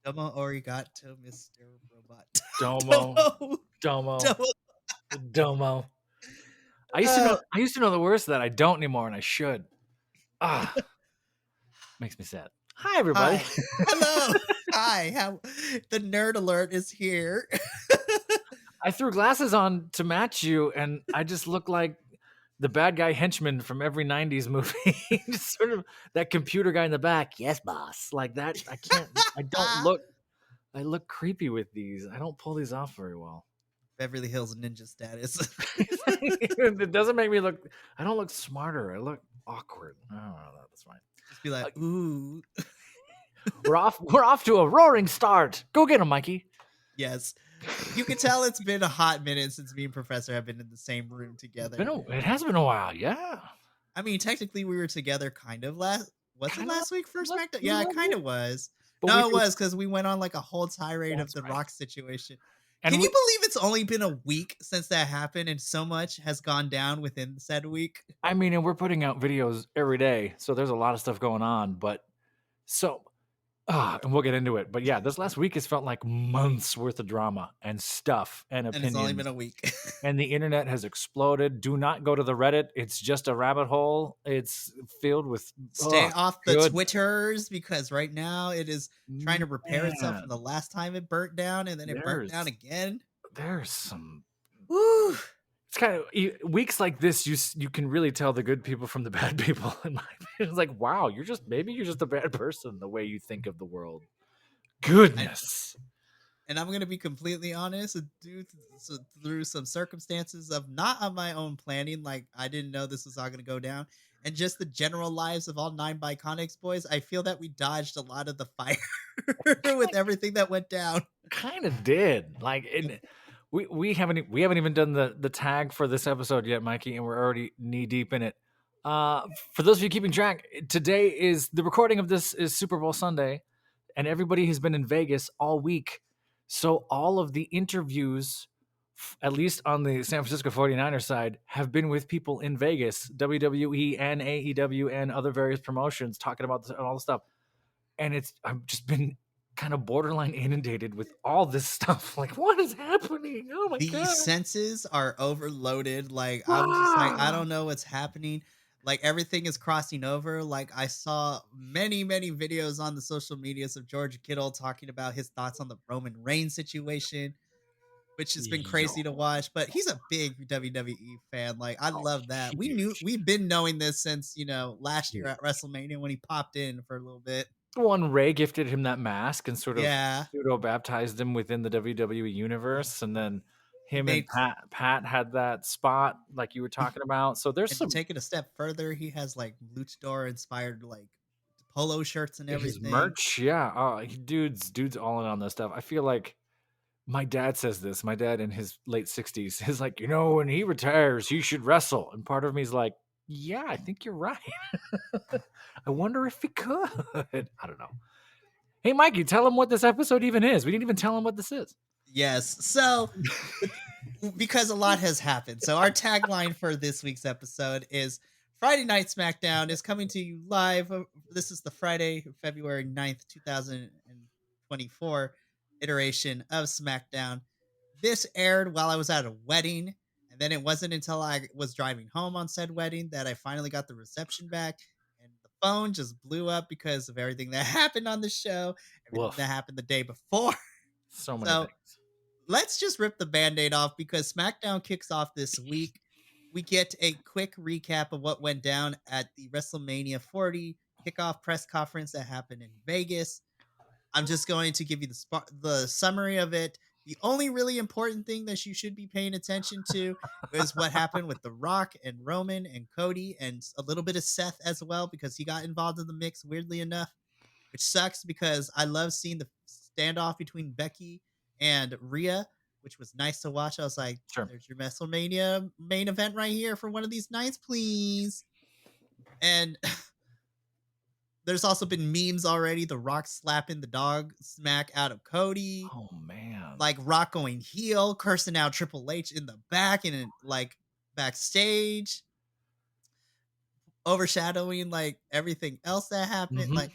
Domo arigato, Mr. Robot. Domo, Domo. Domo, Domo. Domo. I Uh, used to know the words to that. I don't anymore, and I should. Ah, makes me sad. Hi, everybody. Hi. Hello. Hi. How the nerd alert is here. I threw glasses on to match you, and I just look like the bad guy henchman from every '90s movie. Just sort of that computer guy in the back. Yes, boss. Like that. I can't. I don't look. I look creepy with these. I don't pull these off very well. Beverly Hills Ninja status. It doesn't make me look. I don't look smarter. I look awkward. I don't know. That's fine. Just be like, ooh. We're off. We're off to a roaring start. Go get him, Mikey. Yes. You can tell it's been a hot minute since me and Professor have been in the same room together. It has been a while. Yeah. I mean, technically, we were together kind of last. Was it Kinda last week for last- SmackDown? Yeah, it kind yeah. of was. But No, we it were- was because we went on like a whole tirade of That's the right. Rock situation. And Can you believe it's only been a week since that happened and so much has gone down within said week? I mean, and we're putting out videos every day, so there's a lot of stuff going on. But and we'll get into it. But yeah, this last week has felt like months worth of drama and stuff and And opinions. it's only been a week. And the internet has exploded. Do not go to the Reddit. It's just a rabbit hole. It's filled with Stay off the good. Twitters because right now it is trying to repair itself from the last time it burnt down and then it burnt down again. There's some. Woo. It's kind of weeks like this. You can really tell the good people from the bad people. In my opinion, it's like, wow, you're just a bad person the way you think of the world. Goodness. And I'm gonna be completely honest, through some circumstances of not on my own planning, like I didn't know this was all gonna go down, and just the general lives of all 9 Biconics boys, I feel that we dodged a lot of the fire with everything that went down. Kind of did. Like we haven't even done the tag for this episode yet, Mikey, and we're already knee deep in it. For those of you keeping track, today is the recording of this is Super Bowl Sunday, and everybody has been in Vegas all week. So all of the interviews, at least on the San Francisco 49ers side, have been with people in Vegas, WWE and AEW and other various promotions talking about all the stuff. And I've just been kind of borderline inundated with all this stuff. Like, what is happening? Oh my God. These senses are overloaded. Like, I'm just like, I don't know what's happening. Like, everything is crossing over. Like, I saw many, many videos on the social medias of George Kittle talking about his thoughts on the Roman Reigns situation, which has been crazy to watch. But he's a big WWE fan. Like, I love that. We've been knowing this since, last year at WrestleMania when he popped in for a little bit. One, Ray gifted him that mask and sort of Yeah. pseudo baptized him within the WWE universe, and then him and Pat had that spot like you were talking about. So there's some to take it a step further. He has like luchador inspired like polo shirts and everything. his merch. Yeah, dude's all in on this stuff. I feel like my dad says this. My dad in his late 60s is like, when he retires, he should wrestle. And part of me is like, yeah, I think you're right. I wonder if he could. I don't know. Hey, Mikey, tell him what this episode even is. We didn't even tell him what this is. Yes. So, because a lot has happened. So, our tagline for this week's episode is Friday Night Smackdown is coming to you live. This is the Friday, February 9th, 2024 iteration of Smackdown. This aired while I was at a wedding. And then it wasn't until I was driving home on said wedding that I finally got the reception back. And the phone just blew up because of everything that happened on the show, everything that happened the day before. So many things. Let's just rip the Band-Aid off because SmackDown kicks off this week. We get a quick recap of what went down at the WrestleMania 40 kickoff press conference that happened in Vegas. I'm just going to give you the summary of it. The only really important thing that you should be paying attention to is what happened with The Rock and Roman and Cody and a little bit of Seth as well because he got involved in the mix, weirdly enough, which sucks because I love seeing the standoff between Becky and Rhea, which was nice to watch. I was like, There's your WrestleMania main event right here for one of these nights, please. And there's also been memes already. The Rock slapping the dog smack out of Cody. Oh, man. Like Rock going heel, cursing out Triple H in the back and like backstage. Overshadowing like everything else that happened. Mm-hmm. Like,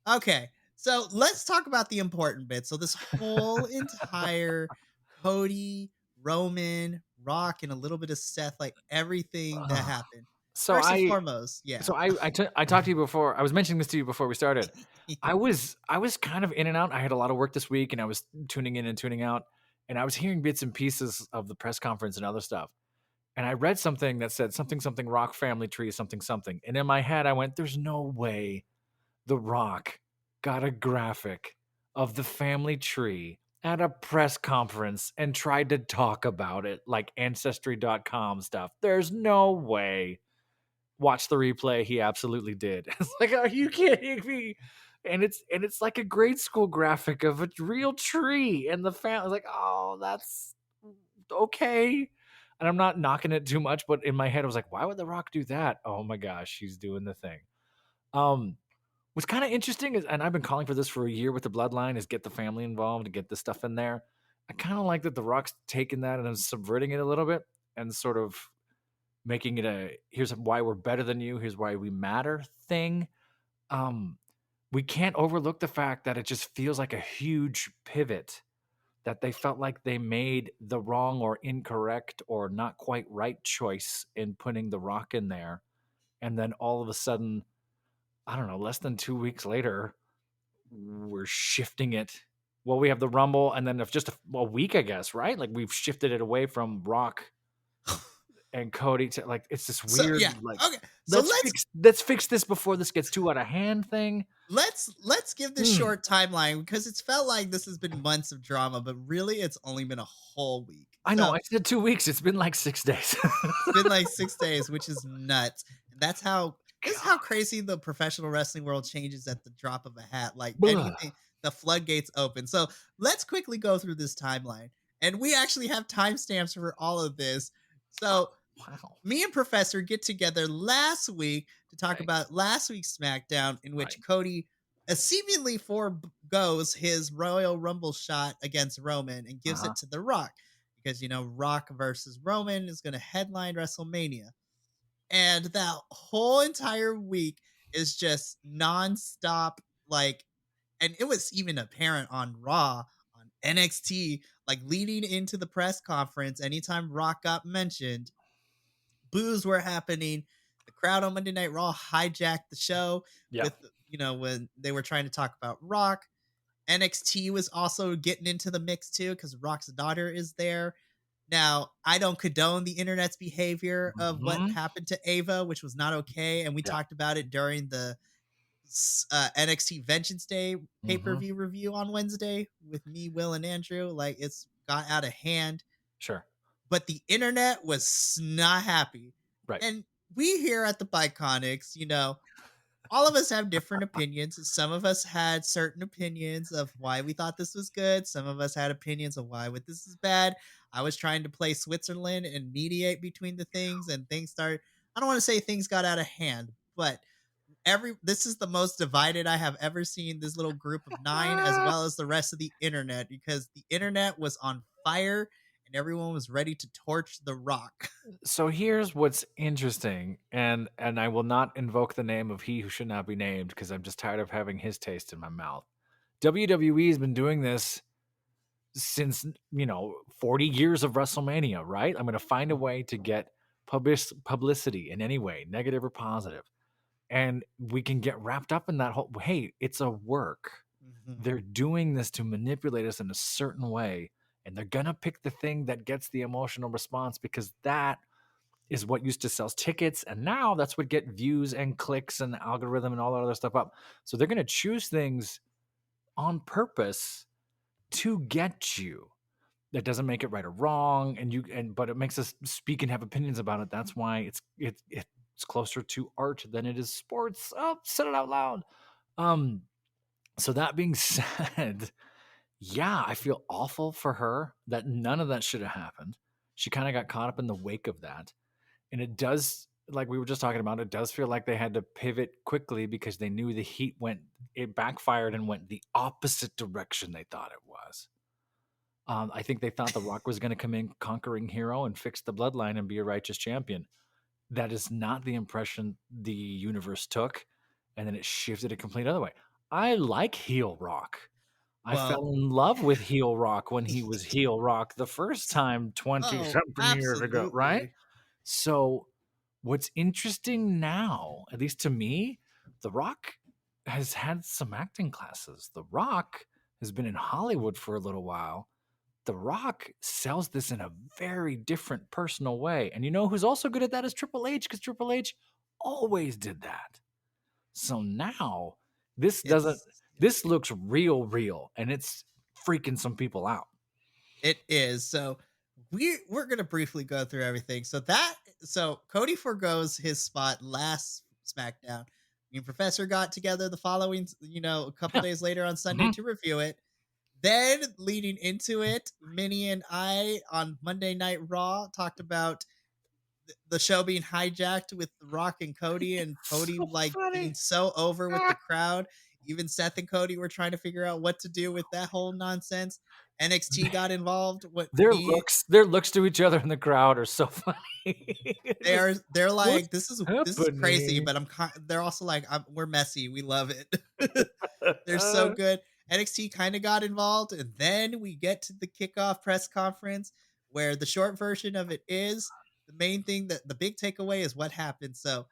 okay. So let's talk about the important bit. So this whole entire Cody, Roman, Rock, and a little bit of Seth, like everything that Ugh. happened. So First and I foremost, yeah. so I talked to you before. I was mentioning this to you before we started. I was kind of in and out. I had a lot of work this week, and I was tuning in and tuning out, and I was hearing bits and pieces of the press conference and other stuff. And I read something that said something something Rock family tree something something, and in my head I went, "There's no way The Rock got a graphic of the family tree at a press conference and tried to talk about it like Ancestry.com stuff. There's no way." Watch the replay. He absolutely did. It's like, are you kidding me? And it's like a grade school graphic of a real tree, and the family like, oh, that's okay. And I'm not knocking it too much, but in my head, I was like, why would The Rock do that? Oh my gosh, he's doing the thing. Um, what's kind of interesting is, and I've been calling for this for a year with the bloodline, is get the family involved and get this stuff in there. I kind of like that The Rock's taking that and subverting it a little bit and sort of making it a here's why we're better than you, here's why we matter thing. Um, we can't overlook the fact that it just feels like a huge pivot that they felt like they made the wrong or incorrect or not quite right choice in putting The Rock in there. And then all of a sudden, I don't know, less than 2 weeks later, we're shifting it. Well, we have the Rumble, and then if just a week, I guess, right? Like we've shifted it away from Rock and Cody to like it's this So weird yeah, like okay. So let's fix this before this gets too out of hand thing. let's give this Mm. short timeline because it's felt like this has been months of drama, but really it's only been a whole week. I know So I said 2 weeks. It's been like 6 days. it's been like 6 days, which is nuts. And that's how this is how God. crazy the professional wrestling world changes at the drop of a hat. Like Ugh. anything, the floodgates open. So let's quickly go through this timeline. And we actually have timestamps for all of this. So Wow. me and Professor get together last week to talk Right. about last week's SmackDown, in Right. which Cody seemingly foregoes his Royal Rumble shot against Roman and gives Uh-huh. it to The Rock because, Rock versus Roman is going to headline WrestleMania. And that whole entire week is just nonstop, like, and it was even apparent on Raw, on NXT, like leading into the press conference. Anytime Rock got mentioned, boos were happening. The crowd on Monday Night Raw hijacked the show Yeah. with, when they were trying to talk about Rock. NXT was also getting into the mix too because Rock's daughter is there. Now, I don't condone the internet's behavior of what Mhm. happened to Ava, which was not okay. And we Yeah. talked about it during the NXT Vengeance Day pay per Mhm. view review on Wednesday with me, Will, and Andrew. Like, it's got out of hand, Sure. but the internet was not happy. Right. And we here at the Biconics, all of us have different opinions. Some of us had certain opinions of why we thought this was good. Some of us had opinions of why this is bad. I was trying to play Switzerland and mediate between the things, and things started. I don't want to say things got out of hand, but this is the most divided I have ever seen this little group of nine, as Ah. well as the rest of the internet, because the internet was on fire and everyone was ready to torch The Rock. So here's what's interesting, and I will not invoke the name of he who should not be named because I'm just tired of having his taste in my mouth. WWE has been doing this since 40 years of WrestleMania, right? I'm going to find a way to get publicity in any way, negative or positive, and we can get wrapped up in that whole. Hey, it's a work. Mhm. They're doing this to manipulate us in a certain way, and they're gonna pick the thing that gets the emotional response because that is what used to sell tickets, and now that's what get views and clicks and algorithm and all that other stuff up. So they're gonna choose things on purpose to get you. That doesn't make it right or wrong, but it makes us speak and have opinions about it. That's why it's closer to art than it is sports. Oh, said it out loud. Um, so that being said, yeah, I feel awful for her that none of that should have happened. She kind of got caught up in the wake of that. And it does, like we were just talking about, it does feel like they had to pivot quickly because they knew it backfired and went the opposite direction they thought it was. I think they thought The Rock was going to come in conquering hero and fix the bloodline and be a righteous champion. That is not the impression the universe took. And then it shifted a complete other way. I like heel Rock. I Well, fell in love with heel Rock when he was heel Rock the first time 20 oh, something years ago, right? absolutely. So, what's interesting now, at least to me, The Rock has had some acting classes. The Rock has been in Hollywood for a little while. The Rock sells this in a very different personal way. And you know who's also good at that is Triple H, because Triple H always did that. So now this doesn't It's this looks real, and it's freaking some people out. It is. So we're gonna briefly go through everything. So Cody forgoes his spot last SmackDown. Me and Professor got together the following, a couple Yeah. days later on Sunday Mhm. to review it. Then leading into it, Minnie and I on Monday Night Raw talked about the show being hijacked with The Rock and Cody, and Cody So like being funny. so over with the Ah. crowd. Even Seth and Cody were trying to figure out what to do with that whole nonsense. NXT got involved. What me Their looks to each other in the crowd are so funny. Just, they're "What's like this is crazy, happening?" but they're also like we're messy. We love it. They're so good. NXT kind of got involved, and then we get to the kickoff press conference where the short version of it is the main thing that the big takeaway is what happened. So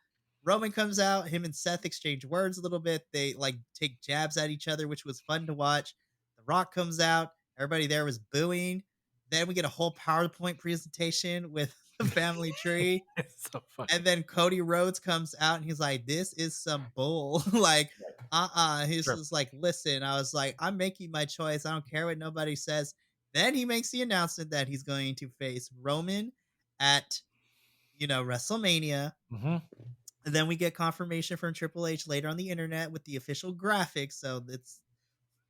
Roman comes out, him and Seth exchange words a little bit. They like take jabs at each other, which was fun to watch. The Rock comes out, everybody there was booing. Then we get a whole PowerPoint presentation with the family tree. It's so And funny. then Cody Rhodes comes out and he's like, "This is some bull." Like, He's Sure. just like, "Listen," I was like, "I'm making my choice. I don't care what nobody says." Then he makes the announcement that he's going to face Roman at, WrestleMania. Mhm. And then we get confirmation from Triple H later on the internet with the official graphics. So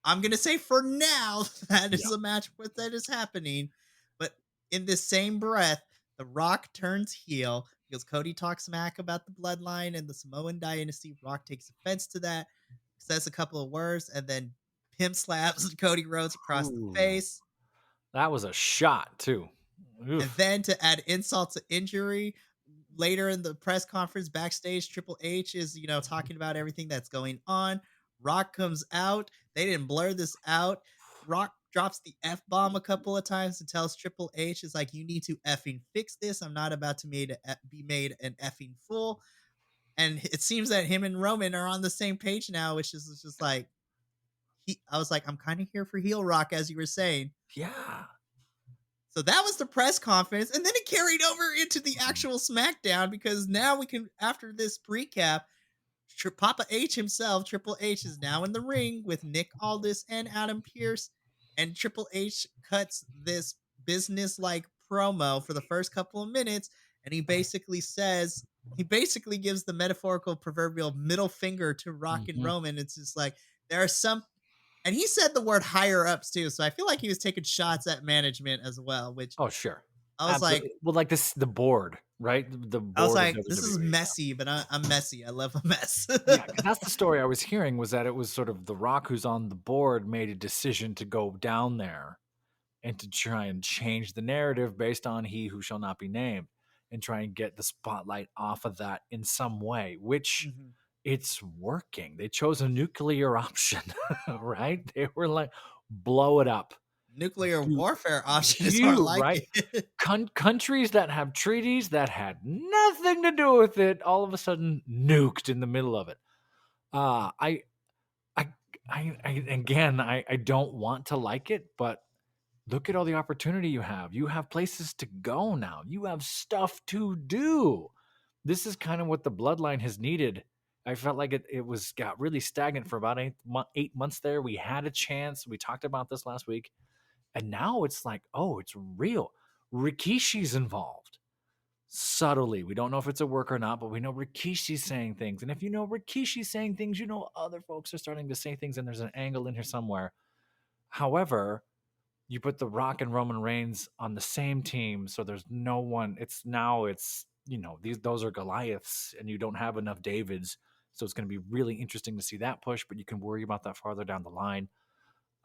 I'm gonna say for now that is Yeah. a match that is happening, but in this same breath, The Rock turns heel because Cody talks smack about the bloodline and the Samoan dynasty. Rock takes offense to that, says a couple of words, and then pimp slaps Cody Rhodes across the Ooh, face. that was a shot too. And Oof. then to add insult to injury, later in the press conference backstage, Triple H is, talking about everything that's going on. Rock comes out. They didn't blur this out. Rock drops the F bomb a couple of times and tells Triple H, is like, you need to effing fix this. I'm not about to be made an effing fool. And it seems that him and Roman are on the same page now, which is just like, I was like, I'm kind of here for heel Rock, as you were saying. Yeah. So that was the press conference, and then it carried over into the Mhm. actual SmackDown because now we can, after this recap, Papa H himself, Triple H, is now in the ring with Nick Aldis and Adam Pierce, and Triple H cuts this business-like promo for the first couple of minutes, and he basically gives the metaphorical proverbial middle finger to Rock and Mhm. Roman. It's just like there are some and he said the word higher ups too, so I feel like he was taking shots at management as well, which Oh, sure. I was like Absolutely. Well, like this the board, right? The I was board of like, "This is WWE. messy, but I'm messy. I love a mess." Yeah, because that's the story I was hearing was that it was sort of The Rock who's on the board made a decision to go down there and to try and change the narrative based on he who shall not be named and try and get the spotlight off of that in some way, which Mhm. it's working. They chose a nuclear option, right? They were like, blow it up. Nuclear Do warfare option is more you, like right? it. Countries that have treaties that had nothing to do with it all of a sudden nuked in the middle of it. Uh, I, I, I again, I don't want to like it, but look at all the opportunity you have. You have places to go now. You have stuff to do. This is kind of what the bloodline has needed. I felt like it was got really stagnant for about 8 months there. We had a chance. We talked about this last week. And now it's like, oh, it's real. Rikishi's involved subtly. We don't know if it's a work or not, but we know Rikishi's saying things. And if you know Rikishi's saying things, you know other folks are starting to say things, and there's an angle in here somewhere. However, you put the Rock and Roman Reigns on the same team, so there's no one. Those are Goliaths, and you don't have enough Davids, so it's going to be really interesting to see that push. But you can worry about that farther down the line.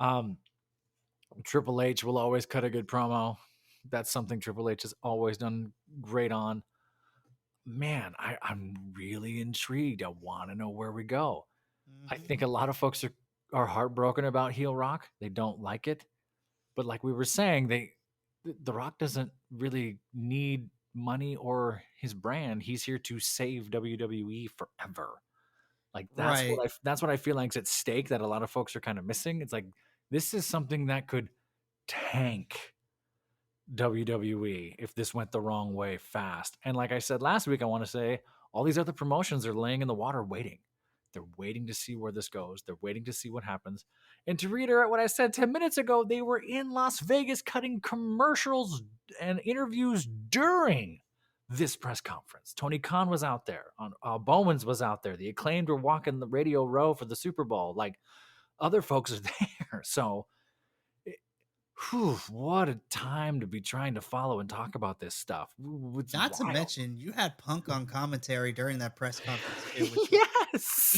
Um, Triple H will always cut a good promo. That's something Triple H has always done great on. Man, I'm really intrigued. I want to know where we go. I Mhm. think a lot of folks are heartbroken about heel Rock. They don't like it. But like we were saying, the Rock doesn't really need money or his brand. He's here to save WWE forever. Like Right. that's what I feel like is at stake that a lot of folks are kind of missing. It's like this is something that could tank WWE if this went the wrong way fast. And like I said last week, I want to say all these other promotions are laying in the water waiting. They're waiting to see where this goes. They're waiting to see what happens. And to reiterate what I said 10 minutes ago, they were in Las Vegas cutting commercials and interviews during this press conference. Tony Khan was out there. Bowman's was out there. The Acclaimed were walking the Radio Row for the Super Bowl. Like other folks are there. So whew, what a time to be trying to follow and talk about this stuff. It's Not to wild. mention, you had Punk on commentary during that press conference too, which was he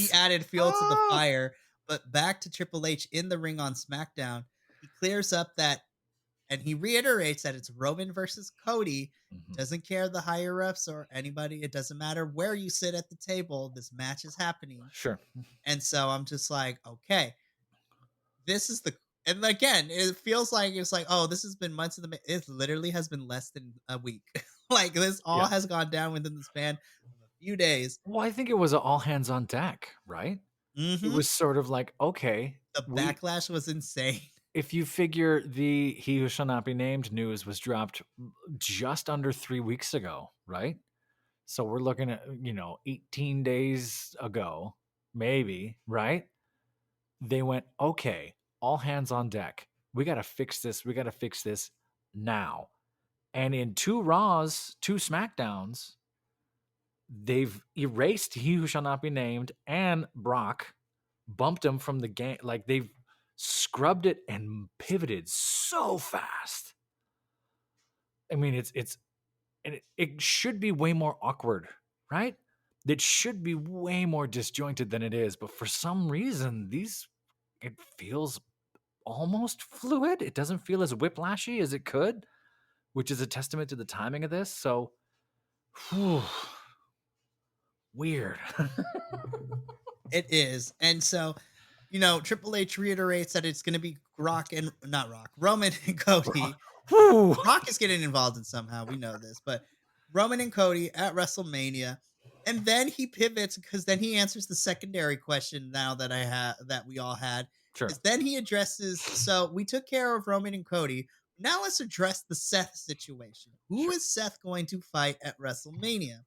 Yes. added fuel to the Oh. fire. But back to Triple H in the ring on SmackDown, he clears up that and he reiterates that it's Roman versus Cody. Mhm. Doesn't care the higher ups or anybody. It doesn't matter where you sit at the table. This match is happening. Sure. And so I'm just like, okay, this is the. And again, it feels like it's like, oh, this has been months in the. It literally has been less than a week. Like this all Yeah. has gone down within the span of a few days. Well, I think it was a all hands on deck, right? It Hmm. was sort of like, okay, The we backlash was insane. if you figure the He Who Shall Not Be Named news was dropped just under 3 weeks ago, right? So we're looking at, 18 days ago, maybe, right? They went, okay, all hands on deck. We got to fix this. We got to fix this now. And in 2 Raws, 2 SmackDowns, they've erased He Who Shall Not Be Named and Brock, bumped him from the game. Like they've scrubbed it and pivoted so fast. I mean, it should be way more awkward, right? It should be way more disjointed than it is. But for some reason, it feels almost fluid. It doesn't feel as whiplashy as it could, which is a testament to the timing of this. So, whew, weird. It is. And so, Triple H reiterates that it's going to be Rock and not Rock, Roman and Cody. Whew. Rock is getting involved in somehow. We know this, but Roman and Cody at WrestleMania. And then he pivots because then he answers the secondary question now that we all had. Sure. Is then he addresses, so we took care of Roman and Cody. Now let's address the Seth situation. Who Sure. is Seth going to fight at WrestleMania?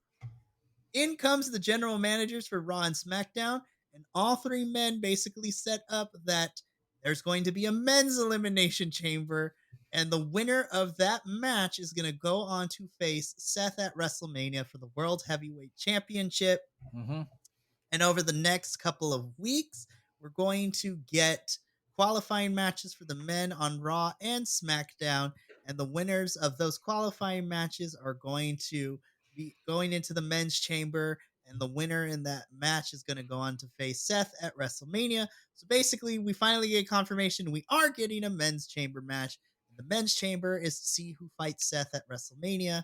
In comes the general managers for Raw and SmackDown, and all three men basically set up that there's going to be a men's elimination chamber, and the winner of that match is going to go on to face Seth at WrestleMania for the World Heavyweight Championship. Mm-hmm. And over the next couple of weeks, we're going to get qualifying matches for the men on Raw and SmackDown. And the winners of those qualifying matches are going to be going into the men's chamber. And the winner in that match is going to go on to face Seth at WrestleMania. So basically, we finally get confirmation we are getting a men's chamber match. And the men's chamber is to see who fights Seth at WrestleMania,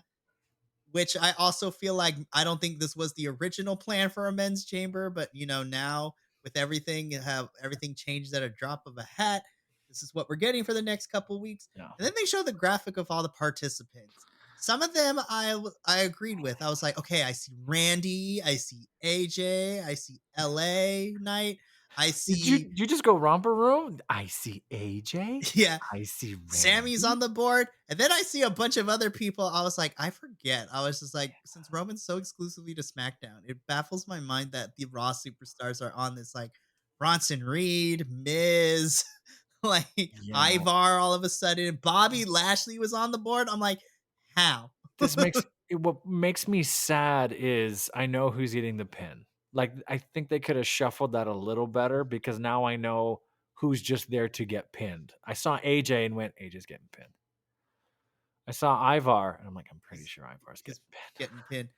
which I also feel like I don't think this was the original plan for a men's chamber, but now with everything have everything changed at a drop of a hat. This is what we're getting for the next couple weeks. Yeah. And then they show the graphic of all the participants. Some of them I agreed with. I was like, okay, I see Randy, I see AJ, I see LA Knight, I Did you see did you just go romper room? I see AJ. yeah, I see Sammy's on Randy. the board, and then I see a bunch of other people. I was like, I forget. I was just like, since Roman's so exclusively to SmackDown, it baffles my mind that the Raw superstars are on this. Like Bronson Reed, Miz, like Yeah. Ivar. All of a sudden, Bobby Lashley was on the board. I'm like, how? What makes me sad is I know who's eating the pin. Like I think they could have shuffled that a little better because now I know who's just there to get pinned. I saw AJ and went, AJ's getting pinned. I saw Ivar and I'm like, I'm pretty he's, sure Ivar's he's getting getting pinned.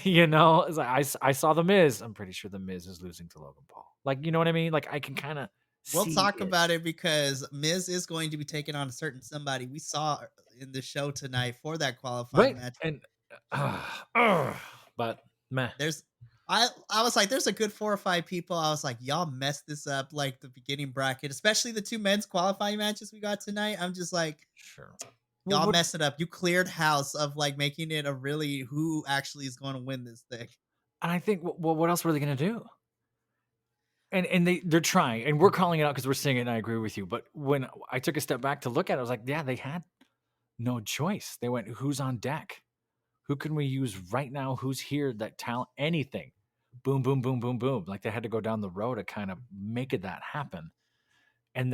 pinned. It's like I saw the Miz. I'm pretty sure the Miz is losing to Logan Paul. Like, you know what I mean? Like I can kind of We'll see talk it. about it because Miz is going to be taking on a certain somebody we saw in the show tonight for that qualifying Right. match. And but meh. There's I was like, there's a good 4 or 5 people. I was like, y'all messed this up like the beginning bracket, especially the 2 men's qualifying matches we got tonight. I'm just like, Sure. Well, y'all what messed it up. You cleared house of like making it a really who actually is going to win this thing. and I think, well, what else were they gonna do? And they're trying, and we're calling it out because we're seeing it, and I agree with you. But when I took a step back to look at it, I was like, yeah, they had no choice. They went, who's on deck? Who can we use right now? Who's here that talent anything? Boom, boom, boom, boom, boom. Like they had to go down the road to kind of make it that happen. And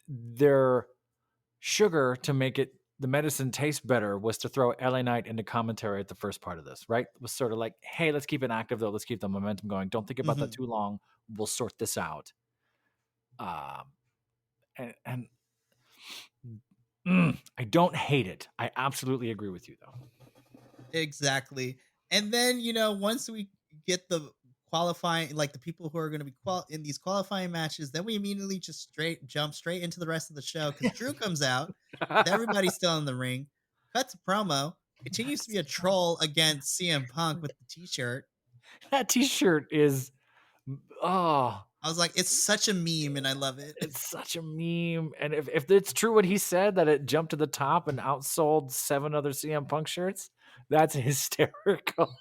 their sugar to make it the medicine taste better was to throw LA Knight into commentary at the first part of this, right? It was sort of like, hey, let's keep it active though. Let's keep the momentum going. Don't think about that Mhm. too long. We'll sort this out. Um, and I don't hate it. I absolutely agree with you though. Exactly. And then, once we get the qualifying, like the people who are going to be in these qualifying matches, then we immediately just straight jump straight into the rest of the show because Drew comes out with everybody still in the ring, cuts a promo, continues to be a troll against CM Punk with the t-shirt. That T-shirt is oh, I was like, it's such a meme and I love it. it's such a meme. And if it's true what he said that it jumped to the top and outsold 7 other CM Punk shirts, that's hysterical.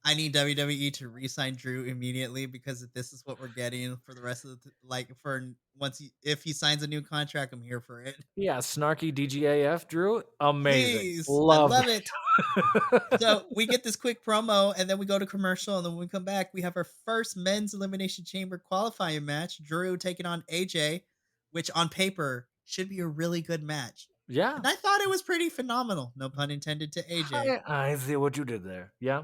I need WWE to re-sign Drew immediately because this is what we're getting for the rest of the like for once if he signs a new contract, I'm here for it. Yeah, snarky DGAF Drew, amazing. Please, I Love love it. it. So we get this quick promo, and then we go to commercial, and then when we come back, we have our first men's elimination chamber qualifying match. Drew taking on AJ, which on paper should be a really good match, Yeah. and I thought it was pretty phenomenal. No pun intended to AJ. I see what you did there. Yeah.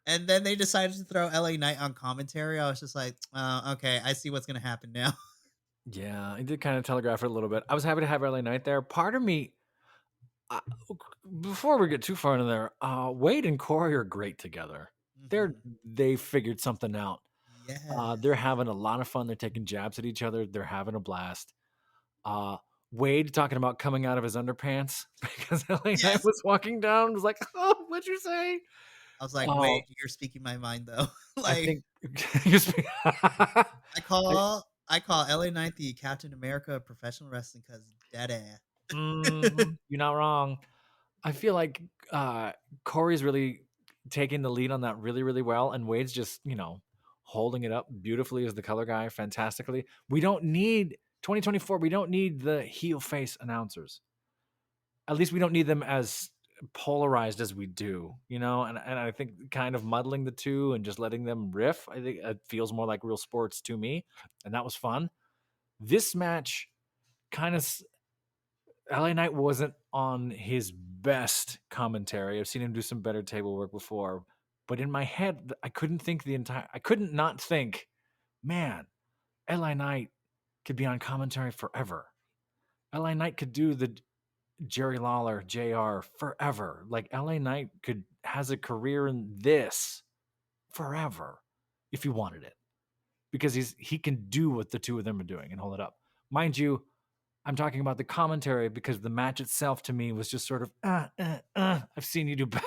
And then they decided to throw LA Knight on commentary. I was just like, okay, I see what's gonna happen now. Yeah, I did kind of telegraph it a little bit. I was happy to have LA Knight there. Part of me, uh, before we get too far into there, Wade and Corey are great together. Mhm. They figured something out. They're Yes. having a lot of fun. They're taking jabs at each other. They're having a blast. Uh, Wade talking about coming out of his underpants because LA Knight Yes. was walking down. Was like, oh, what'd you say? I was like, Oh, wait, you're speaking my mind though. I Like think you speak- I call LA Knight the Captain America of professional wrestling because dead ass. You're not wrong. I feel like Corey's really taking the lead on that really, really well, and Wade's just holding it up beautifully as the color guy, fantastically. We don't need 2024. We don't need the heel face announcers. At least we don't need them as polarized as we do, And I think kind of muddling the two and just letting them riff, I think it feels more like real sports to me, and that was fun. This match kind of LA Knight wasn't on his best commentary. I've seen him do some better table work before, but in my head, I couldn't not think, man, LA Knight could be on commentary forever. LA Knight could do the Jerry Lawler JR forever. Like LA Knight has a career in this forever if he wanted it because he can do what the two of them are doing and hold it up. Mind you, I'm talking about the commentary because the match itself to me was just sort of, I've seen you do better.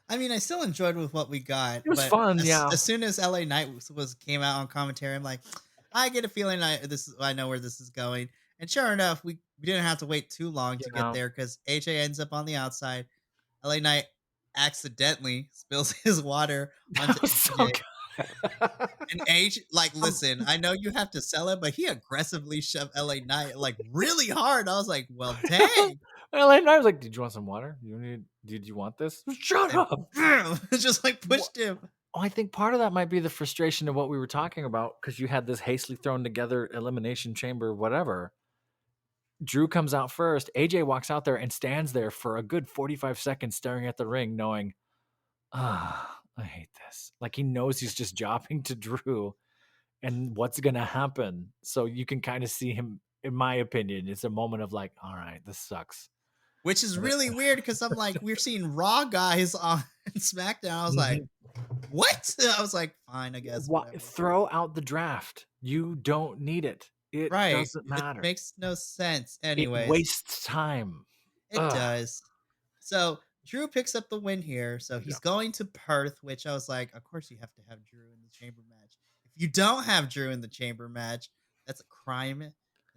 I mean, I still enjoyed with what we got, It was but fun, as, yeah. as soon as LA Knight came out on commentary, I'm like, I get a feeling I know where this is going. And sure enough, we didn't have to wait too long You to get know, there because AJ ends up on the outside. LA Knight accidentally spills his water onto that was so AJ. good. And Age, like, Um, listen, I know you have to sell it, but he aggressively shoved LA Knight like really hard. I was like, well, dang. and I was like, "Did you want some water? Did you want this? Shut And up!" just like Wha- pushed him. I think part of that might be the frustration of what we were talking about because you had this hastily thrown together elimination chamber, whatever. Drew comes out first. AJ walks out there and stands there for a good 45 seconds staring at the ring, knowing, I hate this. Like he knows he's just jobbing to Drew and what's going to happen. So you can kind of see him, in my opinion, it's a moment of like, all right, this sucks. Which is really weird because I'm like, we're seeing Raw guys on SmackDown. I was like, Mhm. what? I was like, fine, I guess, whatever. Throw out the draft. You don't need it. It Right. doesn't It matter. makes no sense. It Anyways, wastes time. it Ugh. does. So Drew picks up the win here, so Yeah. he's going to Perth, which I was like, of course you have to have Drew in the chamber match. If you don't have Drew in the chamber match, that's a crime.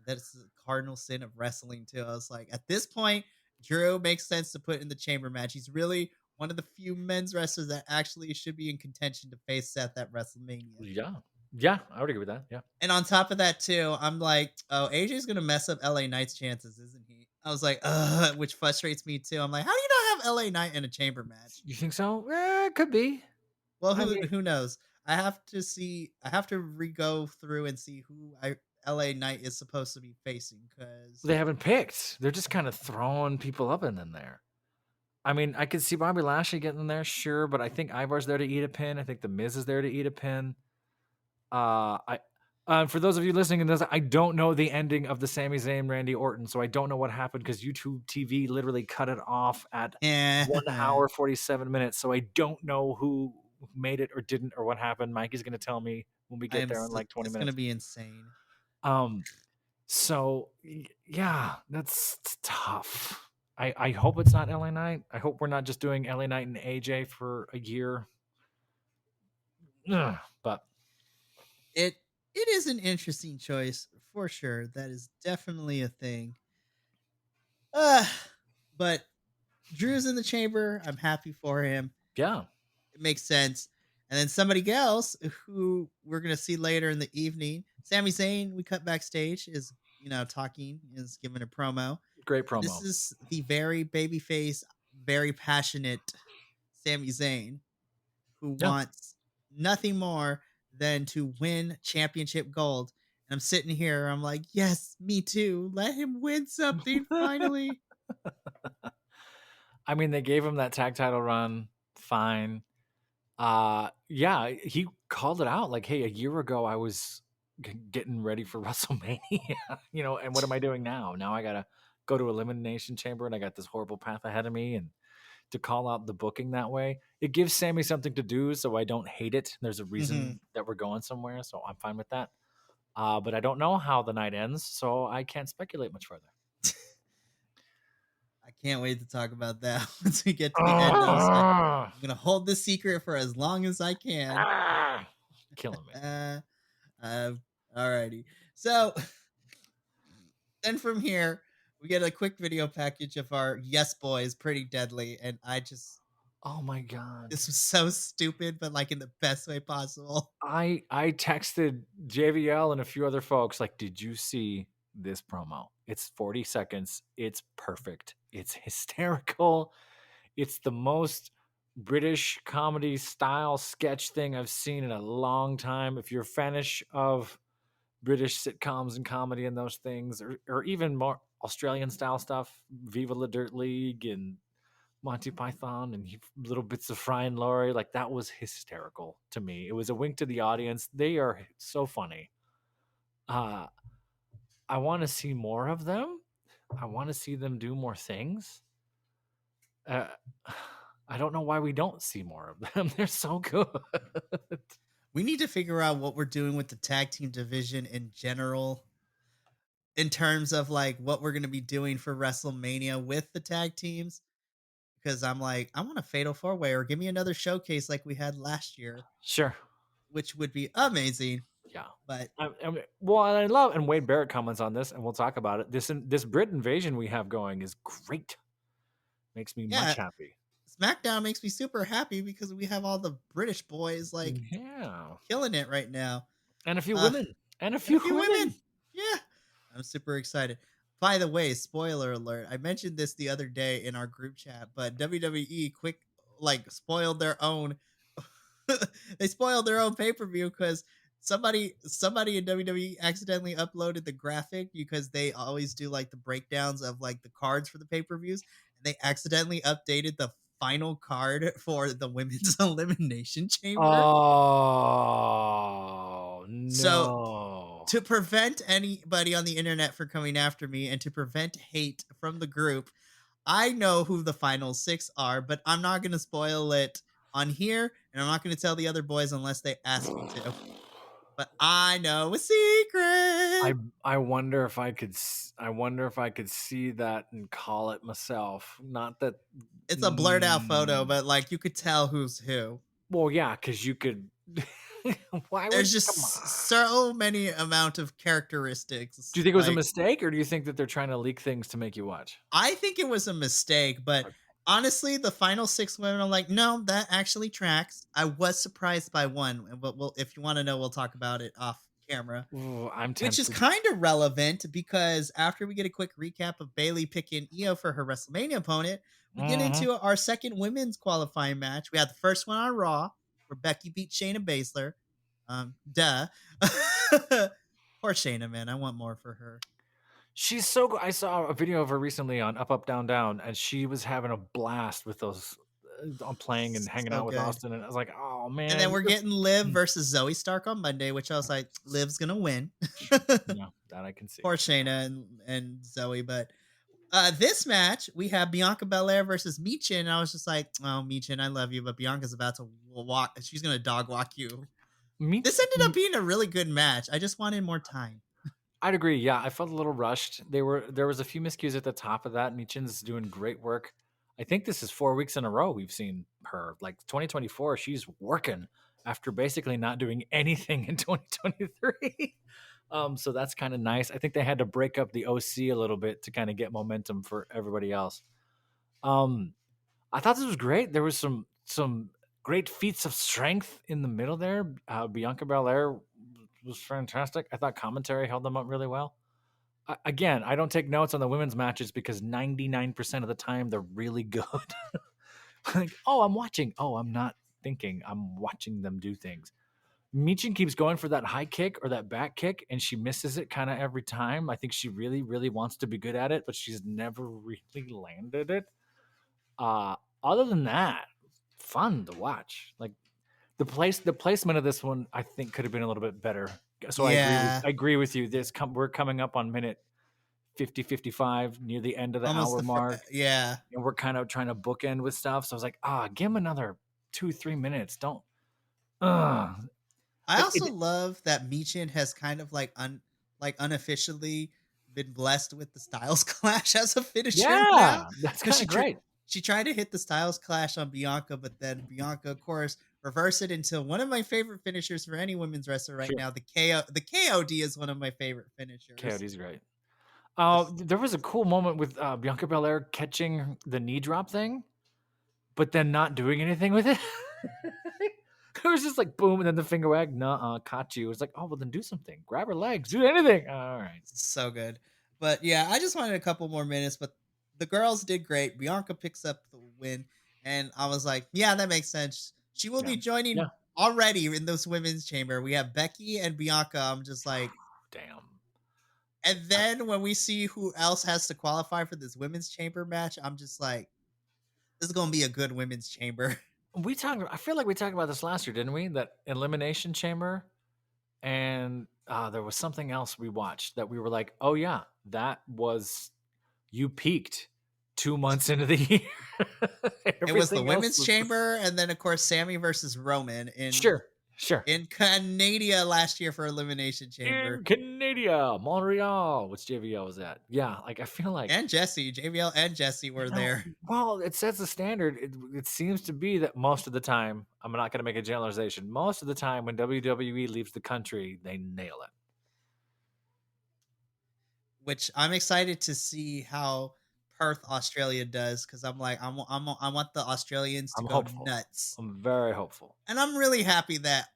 That's the cardinal sin of wrestling too. I was like, at this point, Drew makes sense to put in the chamber match. He's really one of the few men's wrestlers that actually should be in contention to face Seth at WrestleMania. Yeah. Yeah, I would agree with that. Yeah. And on top of that, too, I'm like, oh, AJ's gonna mess up LA Knight's chances, isn't he? I was like, which frustrates me too. I'm like, how do you not have LA Knight in a chamber match? You think so? It could be. Well, I mean, who knows? I have to see. I have to re-go through and see who LA Knight is supposed to be facing because they haven't picked. They're just kind of throwing people up and in there. I mean, I could see Bobby Lashley getting in there, sure, but I think Ivar's there to eat a pin. I think The Miz is there to eat a pin. I For those of you listening in this, I don't know the ending of the Sami Zayn Randy Orton, so I don't know what happened because YouTube TV literally cut it off at one yeah, hour 47 minutes. So I don't know who made it or didn't or what happened. Mikey's gonna tell me when we get there in like 20 it's gonna minutes. be insane. Um, yeah, that's tough. I hope it's not LA Knight. I hope we're not just doing LA Knight and AJ for a year. But It it is an interesting choice for sure. That is definitely a thing. Uh, but Drew's in the chamber. I'm happy for him. yeah, It makes sense. And then somebody else who we're gonna see later in the evening, Sami Zayn, we cut backstage, is talking, is giving a promo. great And this promo. is the very babyface, very passionate Sami Zayn who Yeah. wants nothing more than to win championship gold. And I'm sitting here, I'm like, yes, me too. Let him win something finally. I mean, they gave him that tag title run, fine. Yeah, he called it out like, "Hey, a year ago I was getting ready for WrestleMania, and what am I doing now? Now I gotta go to Elimination Chamber, and I got this horrible path ahead of me." And to call out the booking that way, it gives Sammy something to do, so I don't hate it. There's a Mhm. reason that we're going somewhere, so I'm fine with that. But I don't know how the night ends, so I can't speculate much further. I can't wait to talk about that once we get to the end. I was like, Ah, I'm gonna hold this secret for as long as I can. killing me. Uh, uh, alrighty. So then from here, we get a quick video package of our Yes Boys, Pretty Deadly, and Oh my god. this was so stupid, but like in the best way possible. I texted JVL and a few other folks like, "Did you see this promo? It's 40 seconds. It's perfect. It's hysterical. It's the most British comedy style sketch thing I've seen in a long time. If you're a fanish of British sitcoms and comedy and those things, or even more Australian style stuff, Viva La Dirt League and Monty Python and little bits of Fry and Laurie, like that was hysterical to me. It was a wink to the audience. They are so funny. Uh, I want to see more of them. I want to see them do more things. Uh, I don't know why we don't see more of them. They're so good. We need to figure out what we're doing with the tag team division in general, in terms of like what we're gonna be doing for WrestleMania with the tag teams. Because I'm like, I want a fatal four way or give me another showcase like we had last year, Sure. which would be amazing. Yeah. But Well, and I love, and Wade Barrett comments on this, and we'll talk about it. This Brit invasion we have going is great. Makes me much yeah, happy. SmackDown makes me super happy because we have all the British boys like Yeah. killing it right now. And a few Uh, women. And a and a few few women. women. Yeah. I'm super excited. By the way, spoiler alert. I mentioned this the other day in our group chat, but WWE quick like spoiled their own they spoiled their own pay-per-view because somebody in WWE accidentally uploaded the graphic because they always do like the breakdowns of like the cards for the pay-per-views, and they accidentally updated the final card for the women's elimination chamber. Oh So no. to prevent anybody on the internet from coming after me and to prevent hate from the group, I know who the final six are, but I'm not going to spoil it on here, and I'm not going to tell the other boys unless they ask me to. But I know a I secret. I wonder if I could I wonder if I could see that and call it myself. Not that. It's a blurred out photo, Mm, but like you could tell who's who. well, yeah, because you could. Why There's would come on? just so many amount of Do characteristics. you think it was a Like mistake, or do you think that they're trying to leak things to make you watch? I think it was a mistake, but Okay. honestly, the final 6 women, I'm like, no, that actually tracks. I was surprised by one, but if you want to know, we'll talk about it off camera. Ooh, I'm Which is tempted. kind of relevant because after we get a quick recap of Bailey picking Io for her WrestleMania opponent, we get Hmm. into our second women's qualifying match. We had the first one on Raw where Becky beat Shayna Baszler. Duh. Poor Shayna, man. I want more for her. She's so good. I saw a video of her recently on Up Up Down Down, and she was having a blast with those on playing and hanging So out with good. Austin. And I was like, oh And then man, we're getting Liv versus Zoe Stark on Monday, which I was like, Liv's gonna win. yeah, that I can see. Poor Shayna and Zoe, but this match, we have Bianca Belair versus Michin. And I was just like, oh, Michin, I love you, but Bianca's about to walk. She's going to dog walk you. Me, This ended up being a really good match. I just wanted more time. I'd agree. Yeah, I felt a little rushed. There was a few miscues at the top of that. Michin's doing great work. I think this is 4 weeks in a row we've seen her. Like 2024, she's working after basically not doing anything in 2023. So that's kind of nice. I think they had to break up the OC a little bit to kind of get momentum for everybody else. Um, I thought this was great. There was some great feats of strength in the middle there. Bianca Belair was fantastic. I thought commentary held them up really well. Again, I don't take notes on the women's matches because 99% of the time they're really good. Like, oh, I'm watching. Oh, I'm not thinking. I'm watching them do things. Michin keeps going for that high kick or that back kick, and she misses it kind of every time. I think she really, really wants to be good at it, but she's never really landed it. Uh, Other than that, fun to watch. Like the placement of this one, I think could have been a little bit better. So Yeah. I agree with you. We're coming up on minute 50, 55 near the end of the Almost hour the mark, yeah. and we're kind of trying to bookend with stuff. So I was like, give him another 2, 3 minutes. Don't. Uh, I like also it, love that Michin has kind of like unofficially been blessed with the Styles Clash as a finisher now yeah, that's because kind of great. she tried to hit the Styles Clash on Bianca, but then Bianca, of course, reversed it into one of my favorite finishers for any women's wrestler right Sure, now. The KOD is one of my favorite finishers. Cody's great. Just There was a cool moment with Bianca Belair catching the knee drop thing, but then not doing anything with it. It was just like boom, and then the finger wag. Nuh-uh, caught you. It's like, oh well, then do something. Grab her legs. Do anything. All right. so good. But yeah, I just wanted a couple more minutes, but the girls did great. Bianca picks up the win, and I was like, yeah, that makes sense. She will Yeah. be Yeah. joining already in this women's chamber. We have Becky and Bianca. I'm just like, Damn. and then when we see who else has to qualify for this women's chamber match, I'm just like, this is gonna be a good women's chamber. We talked. I feel like we talked about this last year, didn't we? That elimination chamber, and there was something else we watched that we were like, oh yeah, that was you peaked 2 months into the year. It was the Everything else women's was chamber, and then of course Sammy versus Roman sure, sure. in Canada last year for Elimination In Chamber. Canada, Montreal, which JVL was at. Yeah, like I feel like And Jesse, JBL and Jesse were there. well, it sets the standard. It seems to be that most of the time, I'm not going to make a generalization. Most of the time, when WWE leaves the country, they nail it. Which I'm excited to see how Perth, Australia does because I'm like, I want the Australians to I'm go hopeful. nuts. I'm very hopeful. And I'm really happy that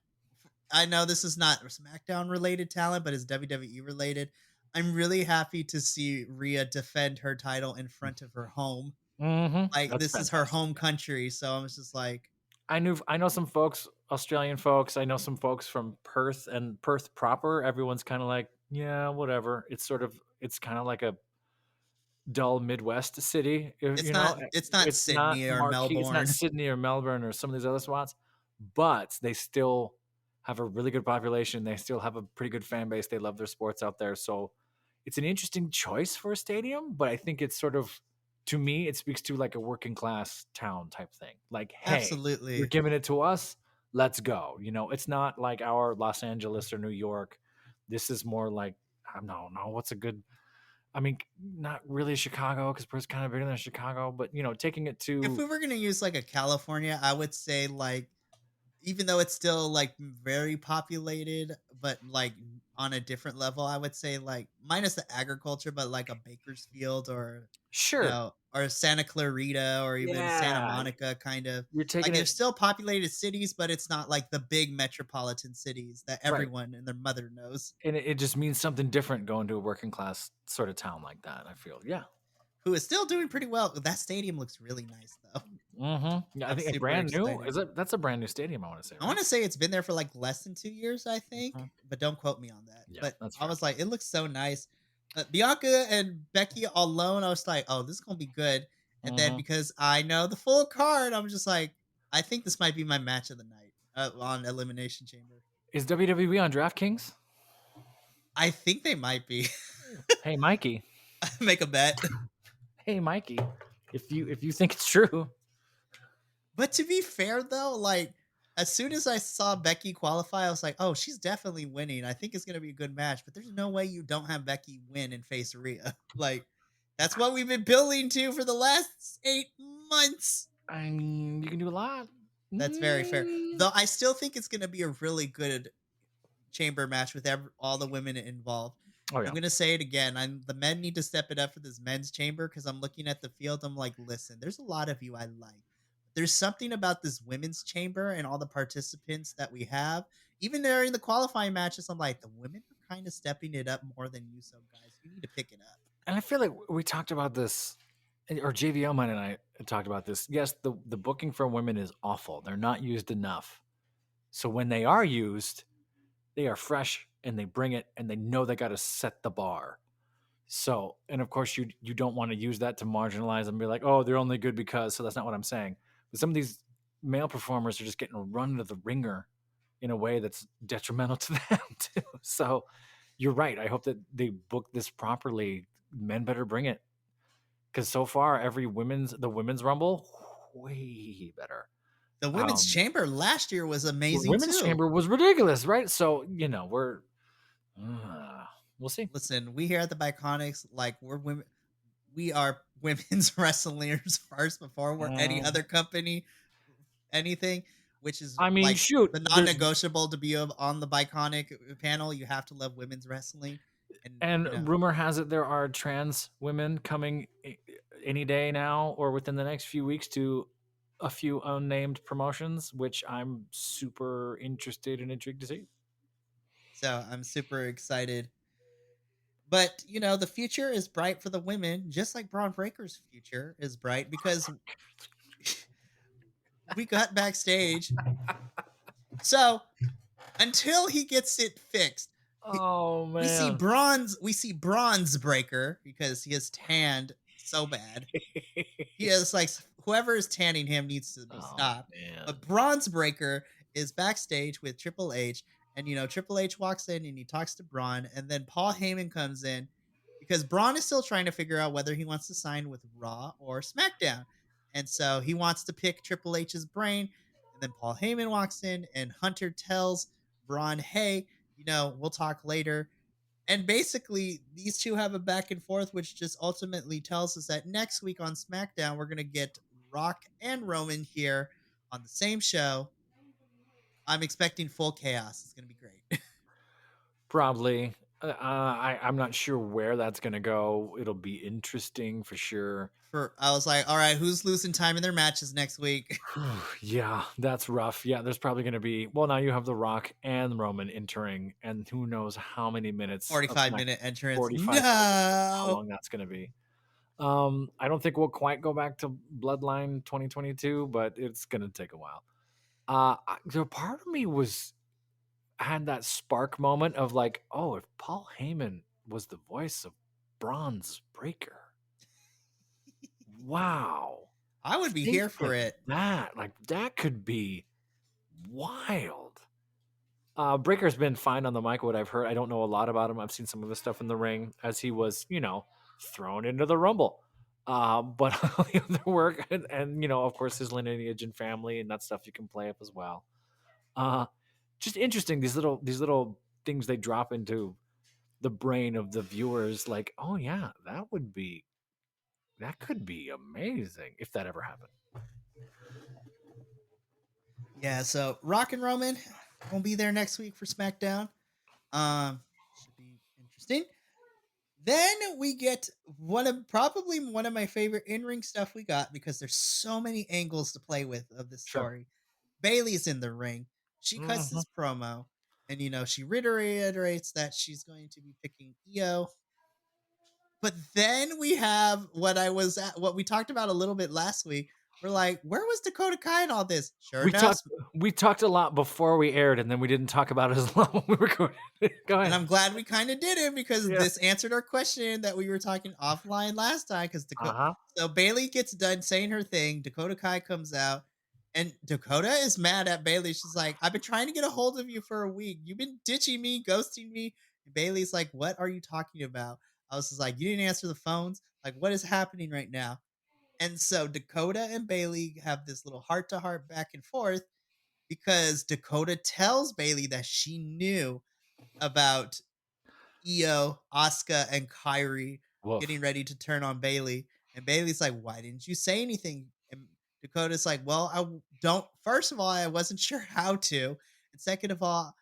I know this is not SmackDown related talent, but it's WWE related. I'm really happy to see Rhea defend her title in front of her home. Like That's this is her fantastic. home country, so I was just like, I know some folks, Australian folks. I know some folks from Perth and Perth proper. Everyone's kind of like, yeah, whatever. It's kind of like a dull Midwest city. it's not It's not Sydney or marquee. It's not Melbourne. Sydney or Melbourne or some of these other spots, but they still have a really good population. They still have a pretty good fan base. They love their sports out there. So it's an interesting choice for a stadium, but I think it's sort of, to me, it speaks to like a working class town type thing. Like, hey, you're Absolutely. giving it to us. Let's go. It's not like our Los Angeles or New York. This is more like, I don't know, what's a good I mean, not really Chicago because Perth's kind of bigger than Chicago, but taking it If to we were gonna use like a California, I would say like even though it's still like very populated, but like on a different level, I would say like minus the agriculture, but like a Bakersfield or sure, or Santa Clarita or even Santa yeah, Monica kind of you're like taking they're it still populated cities, but it's not like the big metropolitan cities that right, everyone and their mother knows. and it just means something different going to a working class sort of town like that. I feel, yeah. Who is still doing pretty well. That stadium looks really nice though. Yeah, I I'm think a super brand new excited. is it? That's a brand new stadium. I want to say, I right? wanna say it's been there for, like, less than 2 years, I think, Mhm. but don't quote me on that, Yeah, but that's I fair. was like, "It looks so nice." Bianca and Becky alone, I was like, "Oh, this is gonna be good," and then hmm because I know the full card, I'm just like, "I think this might be my match of the night, on Elimination Chamber." Is WWE on DraftKings? I think they might be. Hey, Mikey. Make a bet. Hey, Mikey. If you think it's true, But to be fair though, like as soon as I saw Becky qualify, I was like, "Oh, she's definitely winning. I think it's gonna be a good match." But there's no way you don't have Becky win and face Rhea. Like that's what we've been building to for the last 8 months. I mean, you can do a lot. That's very fair. Mm. Though I still think it's gonna be a really good chamber match with all the women involved. Oh I'm yeah. gonna say it again. The men need to step it up for this men's chamber because I'm looking at the field. I'm like, listen, there's a lot of you I like. There's something about this women's chamber and all the participants that we have. Even during the qualifying matches, I'm like, the women are kind of stepping it up more than you, so guys, you need to pick it up. And I feel like we talked about this, or JVL mine and I talked about this. Yes, the booking for women is awful. They're not used enough. So when they are used, they are fresh and they bring it and they know they got to set the bar. So, and of course, you don't want to use that to marginalize and be like, oh, they're only good because. So that's not what I'm saying. But some of these male performers are just getting run into the ringer in a way that's detrimental to them too. So you're right. I hope that they book this properly. Men better bring it because so far the women's rumble way better. The women's Um, chamber last year was amazing women's too. chamber was ridiculous, right? So we're we'll see. Listen, we here at the Biconics, like we're women. We are women's wrestlers first before we're any Mm, other company, anything, which is I mean, like shoot, the there's non-negotiable to be on the Biconic panel. You have to love women's wrestling, and and rumor has it there are trans women coming any day now or within the next few weeks to a few unnamed promotions, which I'm super interested and intrigued to see. so I'm super excited. But the future is bright for the women, just like Braun Breaker's future is bright because we got backstage. So until he gets it fixed, Oh we see man. bronze breaker because he is tanned so bad. He is like whoever is tanning him needs to be Oh stopped. man. But bronze breaker is backstage with Triple H, and Triple H walks in and he talks to Braun, and then Paul Heyman comes in because Braun is still trying to figure out whether he wants to sign with Raw or SmackDown, and so he wants to pick Triple H's brain. And then Paul Heyman walks in, and Hunter tells Braun, "Hey, we'll talk later." And basically, these two have a back and forth, which just ultimately tells us that next week on SmackDown, we're going to get Rock and Roman here on the same show. I'm expecting full chaos. It's going to be great. Probably. I'm not sure where that's gonna go. It'll be interesting for sure. I was like, all right, who's losing time in their matches next week? Yeah, that's rough. Yeah, there's probably gonna be. Well, now you have The Rock and Roman entering, and who knows how many minutes of 45 Smack. minute entrance. 45 minutes. How No. long that's gonna be? I don't think we'll quite go back to Bloodline 2022, but it's gonna take a while. The part of me had that spark moment of like, oh, if Paul Heyman was the voice of Bronze Breaker, wow. I would be Think here for of it. that. Like that could be wild. Breaker's been fine on the mic, what I've heard. I don't know a lot about him. I've seen some of his stuff in the ring as he was, thrown into the rumble. But all the other work and of course his lineage and family and that stuff you can play up as well. Uh just interesting these little things they drop into the brain of the viewers like, oh yeah, that could be amazing if that ever happened. Yeah, so Rock and Roman won't be there next week for SmackDown. Should be interesting. Then we get one of my favorite in-ring stuff we got because there's so many angles to play with of this Sure. story. Bailey's in the ring. She cuts Hmm. this promo and she reiterates that she's going to be picking Io. But then we have what we talked about a little bit last week. We're like, where was Dakota Kai in all this? Sure We enough, talked we talked a lot before we aired, and then we didn't talk about it as long when we recorded. Go and ahead. I'm glad we kind of did it because Yeah. this answered our question that we were talking offline last time. Because Uh Dakota, huh. so Bailey gets done saying her thing. Dakota Kai comes out, and Dakota is mad at Bailey. She's like, "I've been trying to get a hold of you for a week. You've been ditching me, ghosting me." And Bailey's like, "What are you talking about?" I was just like, "You didn't answer the phones. Like, what is happening right now?" And so Dakota and Bailey have this little heart to heart back and forth because Dakota tells Bailey that she knew about Io, Asuka, and Kyrie getting Woof. ready to turn on Bailey. And Bailey's like, "Why didn't you say anything?" And Dakota's like, "Well, don't. First of all, I wasn't sure how to. And second of all,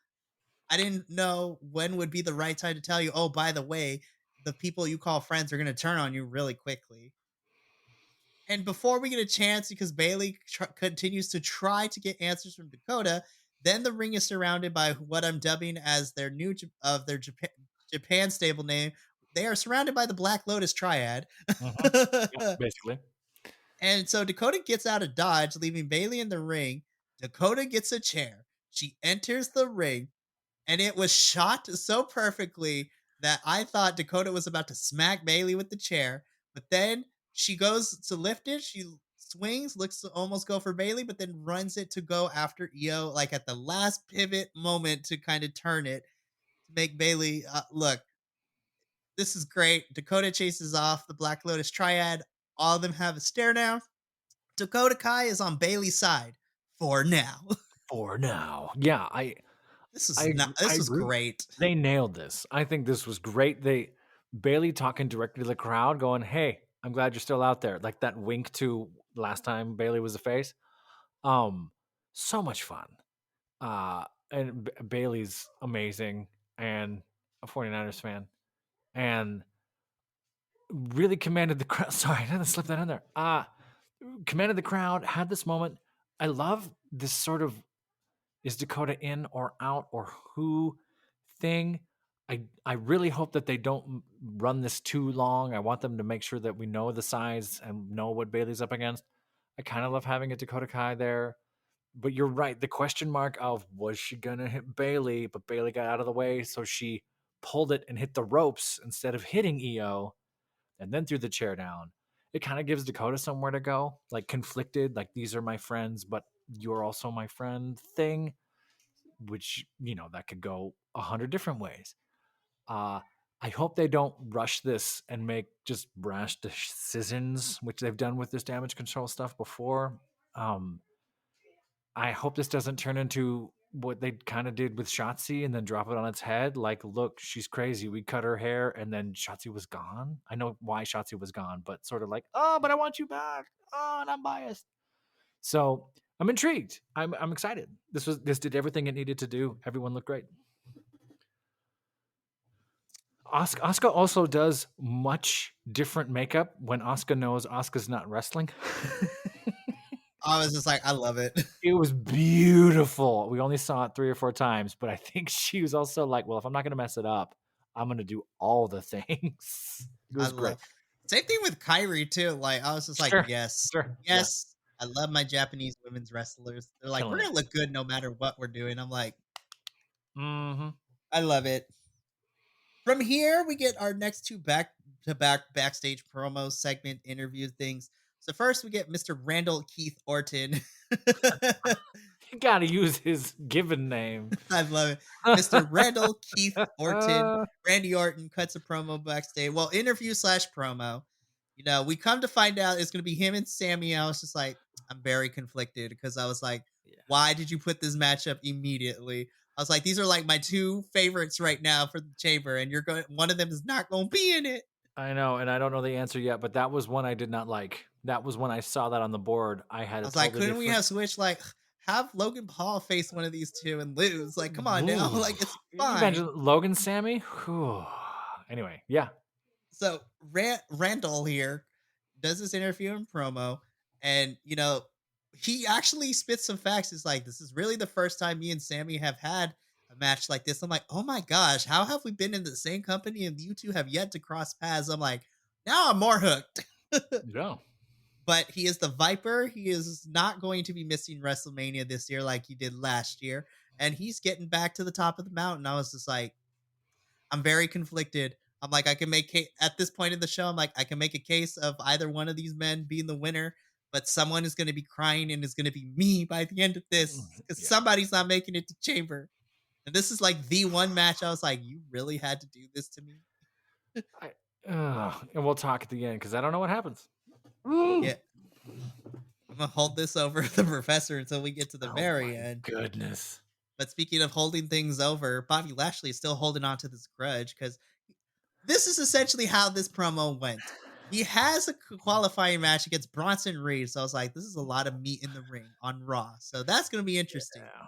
I didn't know when would be the right time to tell you, oh, by the way, the people you call friends are going to turn on you really quickly." And before we get a chance, because Bailey continues to try to get answers from Dakota, then the ring is surrounded by what I'm dubbing as their their Japan stable name. They are surrounded by the Black Lotus Triad. Hmm. Yeah, basically. And so Dakota gets out of Dodge, leaving Bailey in the ring. Dakota gets a chair. She enters the ring, and it was shot so perfectly that I thought Dakota was about to smack Bailey with the chair. But then she goes to lift it. She swings, looks to almost go for Bailey, but then runs it to go after Io, like at the last pivot moment to kind of turn it to make Bailey look. This is great. Dakota chases off the Black Lotus Triad. All of them have a stare down. Dakota Kai is on Bailey's side for now. For now. Yeah, I This was agree. great. They nailed this. I think this was great. They Bailey talking directly to the crowd, going, "Hey, I'm glad you're still out there." Like that wink to last time Bailey was a face. Um, so much fun. And Bailey's amazing and a 49ers fan and really commanded the crowd. Sorry, I didn't slip that in there. Commanded the crowd, had this moment. I love this sort of is Dakota in or out or who thing. I really hope that they don't run this too long. I want them to make sure that we know the size and know what Bailey's up against. I kind of love having a Dakota Kai there. But you're right. The question mark of was she gonna hit Bailey, but Bailey got out of the way, so she pulled it and hit the ropes instead of hitting Io, and then threw the chair down. It kind of gives Dakota somewhere to go, like conflicted, like these are my friends, but you're also my friend thing, which that could go 100 different ways. Uh, I hope they don't rush this and make just brash decisions, which they've done with this damage control stuff before. Um, I hope this doesn't turn into what they kind of did with Shotzi and then drop it on its head. Like, look, she's crazy. We cut her hair and then Shotzi was gone. I know why Shotzi was gone, but sort of like, oh, but I want you back. Oh, and I'm biased. So I'm intrigued. I'm excited. This did everything it needed to do. Everyone looked great. Asuka also does much different makeup when Asuka knows Asuka's not wrestling. I was just like, I love it. It was beautiful. We only saw it 3 or 4 times, but I think she was also like, "Well, if I'm not gonna mess it up, I'm gonna do all the things." It I was great. love Same thing with Kyrie too. Like I was just like, Sure, yes, sure, yeah, yes. I love my Japanese women's wrestlers. They're like, we're killing it. gonna look good no matter what we're doing. I'm like, Mhm. I love it. From here, we get our next two back to back backstage promo segment interview things. So first we get Mr. Randall Keith Orton. You gotta use his given name. I love it. Mr. Randall Keith Orton. Randy Orton cuts a promo backstage. Well, interview slash promo. We come to find out it's going to be him and Sammy. I was just like, I'm very conflicted because I was like, Yeah. why did you put this matchup immediately? I was like, these are like my two favorites right now for the chamber, and you're going. One of them is not going to be in it. I know, and I don't know the answer yet, but that was one I did not like. That was when I saw that on the board. I had I a was like, totally couldn't we different. have switched? Like, have Logan Paul face one of these two and lose? Like, come on now. Ooh. Like, it's You fine. imagine Logan Sammy? Whew. Anyway, yeah. So Randall here does this interview and promo, and he actually spits some facts. It's like, this is really the first time me and Sammy have had a match like this. I'm like, oh my gosh, how have we been in the same company and you two have yet to cross paths? I'm like, now I'm more hooked. Yeah. But he is the Viper. He is not going to be missing WrestleMania this year like he did last year, and he's getting back to the top of the mountain. I was just like, I'm very conflicted. I'm like, I can at this point in the show, I'm like, I can make a case of either one of these men being the winner, but someone is going to be crying and is going to be me by the end of this because Yeah. somebody's not making it to Chamber. And this is like the one match I was like, you really had to do this to me. I, and we'll talk at the end because I don't know what happens. Yeah, I'm gonna hold this over the professor until we get to the Oh my very end. goodness. But speaking of holding things over, Bobby Lashley is still holding on to this grudge because this is essentially how this promo went. He has a qualifying match against Bronson Reed. So I was like, this is a lot of meat in the ring on Raw. So that's going to be interesting. Yeah,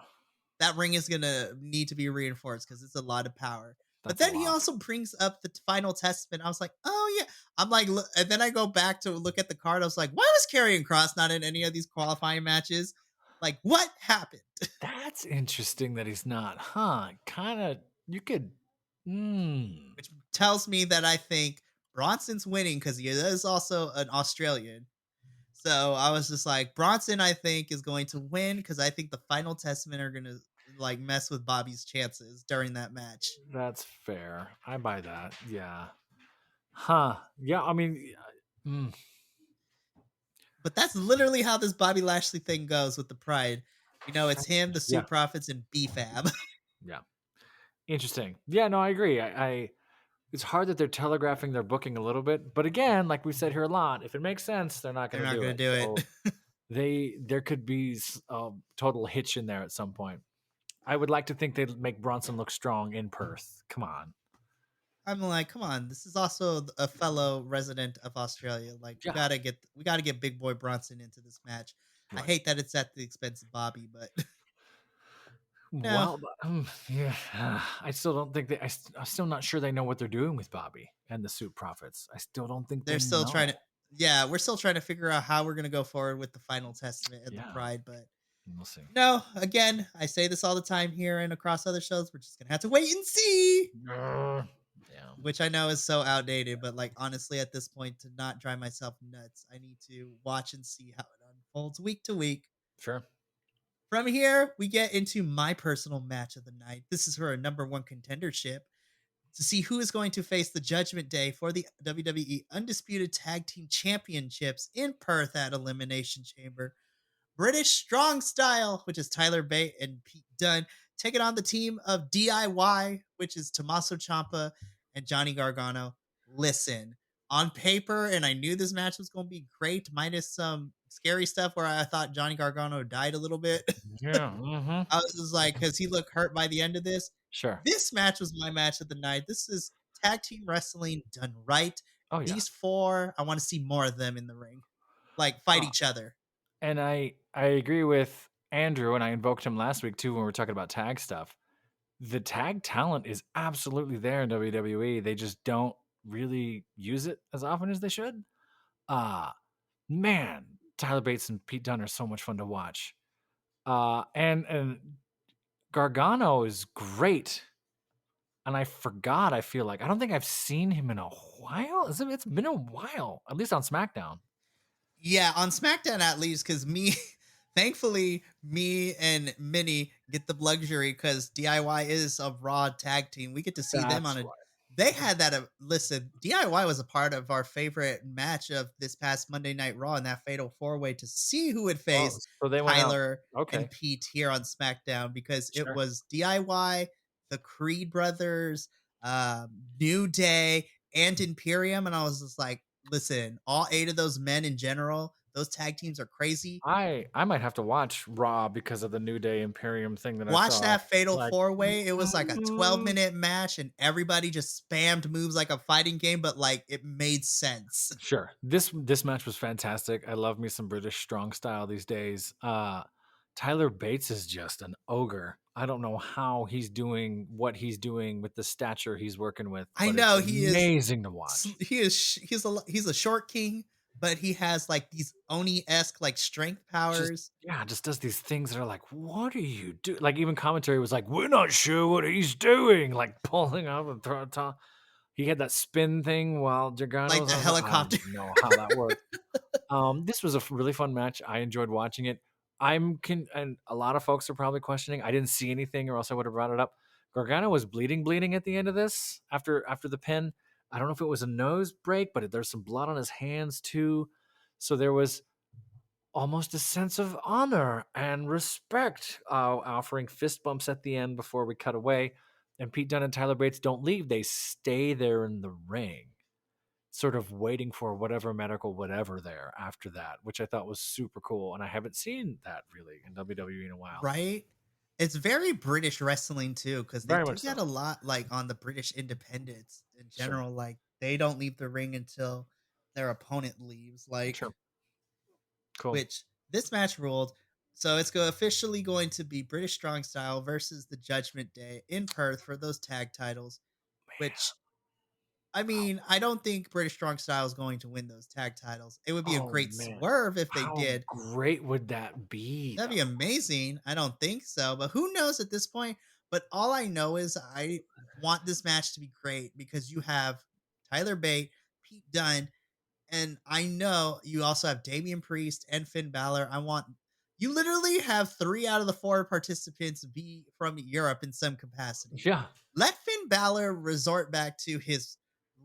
That ring is going to need to be reinforced because it's a lot of power. But that's a then he lot. also brings up the final testament. I was like, oh, yeah. I'm like, and then I go back to look at the card. I was like, why was Karrion Cross not in any of these qualifying matches? Like, what happened? That's interesting that he's not, huh? Kind of, you could. Mm, Which tells me that I think Bronson's winning because he is also an Australian. So I was just like, Bronson, I think, is going to win because I think the final testament are going to like mess with Bobby's chances during that match. that's fair. I buy that. Yeah. Huh. Yeah. I mean, mm, But that's literally how this Bobby Lashley thing goes with the Pride. It's him, the yeah. Suit Profits, and B-Fab. Yeah. Interesting. Yeah. No, I agree. I it's hard that they're telegraphing their booking a little bit, but again, like we said here a lot, if it makes sense, they're not They're going to not do going it. to do So it. there could be a total hitch in there at some point. I would like to think they'd make Bronson look strong in Perth. Come on. I'm like, come on, this is also a fellow resident of Australia. Like, we Yeah. gotta get Big Boy Bronson into this match. I Right. hate that it's at the expense of Bobby, but no, Well, yeah, I still don't think I'm still not sure they know what they're doing with Bobby and the Suit Profits. I still don't think they they're still trying to. know. Yeah, we're still trying to figure out how we're gonna go forward with the final testament and the Yeah, Pride, but we'll see. no. Again, I say this all the time here and across other shows. We're just gonna have to wait and see. Yeah, Which I know is so outdated, but like honestly, at this point, to not drive myself nuts, I need to watch and see how it unfolds week to week. sure. From here, we get into my personal match of the night. This is for a number one contendership to see who is going to face the Judgment Day for the WWE Undisputed Tag Team Championships in Perth at Elimination Chamber. British Strong Style, which is Tyler Bate and Pete Dunne, taking on the team of DIY, which is Tommaso Ciampa and Johnny Gargano. Listen, on paper, and I knew this match was going to be great, minus some scary stuff where I thought Johnny Gargano died a little bit. Yeah, hmm, I was just like, because he looked hurt by the end of this. sure. This match was my match of the night. This is tag team wrestling done right. Oh yeah. These four, I want to see more of them in the ring, like fight Uh, each other. and I agree with Andrew, and I invoked him last week too when we were talking about tag stuff. The tag talent is absolutely there in WWE. They just don't really use it as often as they should. Uh man, Tyler Bates and Pete Dunne are so much fun to watch. And Gargano is great. And I forgot, I feel like I don't think I've seen him in a while. It's been a while, at least on SmackDown. Yeah, on SmackDown at least, because thankfully, me and Minnie get the luxury because DIY is a Raw tag team. We get to see them on That's a. why. They had that. Listen, DIY was a part of our favorite match of this past Monday Night Raw in that Fatal Four Way to see who would Oh, face so they went out. Tyler and Okay, Pete here on SmackDown because it sure. was DIY, the Creed brothers, New Day, and Imperium, and I was just like, listen, all eight of those men in general, Those tag teams are crazy. I might have to watch Raw because of the New Day Imperium thing that I Watch saw. that fatal Like, four-way. It was like a mm, 12-minute match and everybody just spammed moves like a fighting game, but like it made sense. sure. This match was fantastic. I love me some British strong style these days. Tyler Bates is just an ogre. I don't know how he's doing what he's doing with the stature he's working with, I but it's know he is amazing to watch. he's a short king, but he has like these Oni-esque like strength Just powers. yeah, just does these things that are like, "What are you do?" Like even commentary was like, "We're not sure what he's doing," like pulling up and throwing. He had that spin thing while Like Dragano's the on. I don't helicopter. even know how that worked. This was a really fun match. I enjoyed watching it. And a lot of folks are probably questioning. I didn't see anything, or else I would have brought it up. Gargano was bleeding at the end of this after the pin. I don't know if it was a nose break, but there's some blood on his hands too. So there was almost a sense of honor and respect, offering fist bumps at the end before we cut away. And Pete Dunne and Tyler Bates don't leave; they stay there in the ring, sort of waiting for whatever medical whatever there after that, which I thought was super cool. And I haven't seen that really in WWE in a while. Right? It's very British wrestling too, because they Very do much that so. a lot, like on the British independents in Sure. general. Like they don't leave the ring until their opponent leaves. Like Sure. Cool. which this match ruled. So it's officially going to be British Strong Style versus the Judgment Day in Perth for those tag titles. Man. Which I mean, I don't think British Strong Style is going to win those tag titles. It would be a Oh great man. swerve if they How did. great would that be That'd be though? amazing. I don't think so, but who knows at this point? But all I know is I want this match to be great because you have Tyler Bate, Pete Dunne, and I know you also have Damian Priest and Finn Balor. I want you literally have 3 out of the 4 participants be from Europe in some capacity. Yeah. Let Finn Balor resort back to his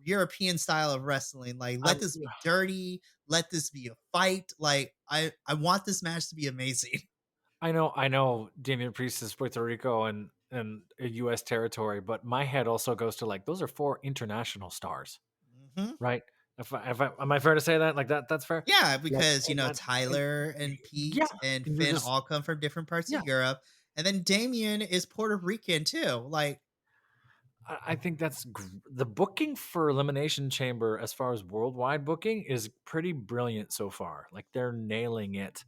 European style of wrestling. Like I, let this be dirty, let this be a fight. Like I want this match to be amazing. I know Damian Priest is Puerto Rico and a US territory, but my head also goes to like those are four international stars. Mhm. Right? If I am I fair to say that? Like that's fair? Yeah, Like, because and that and Tyler and yeah, Pete and and you're Finn just all come from different parts of yeah. Europe, and then Damien is Puerto Rican too. Like, I think that's the booking for Elimination Chamber as far as worldwide booking is pretty brilliant so far. Like they're nailing it.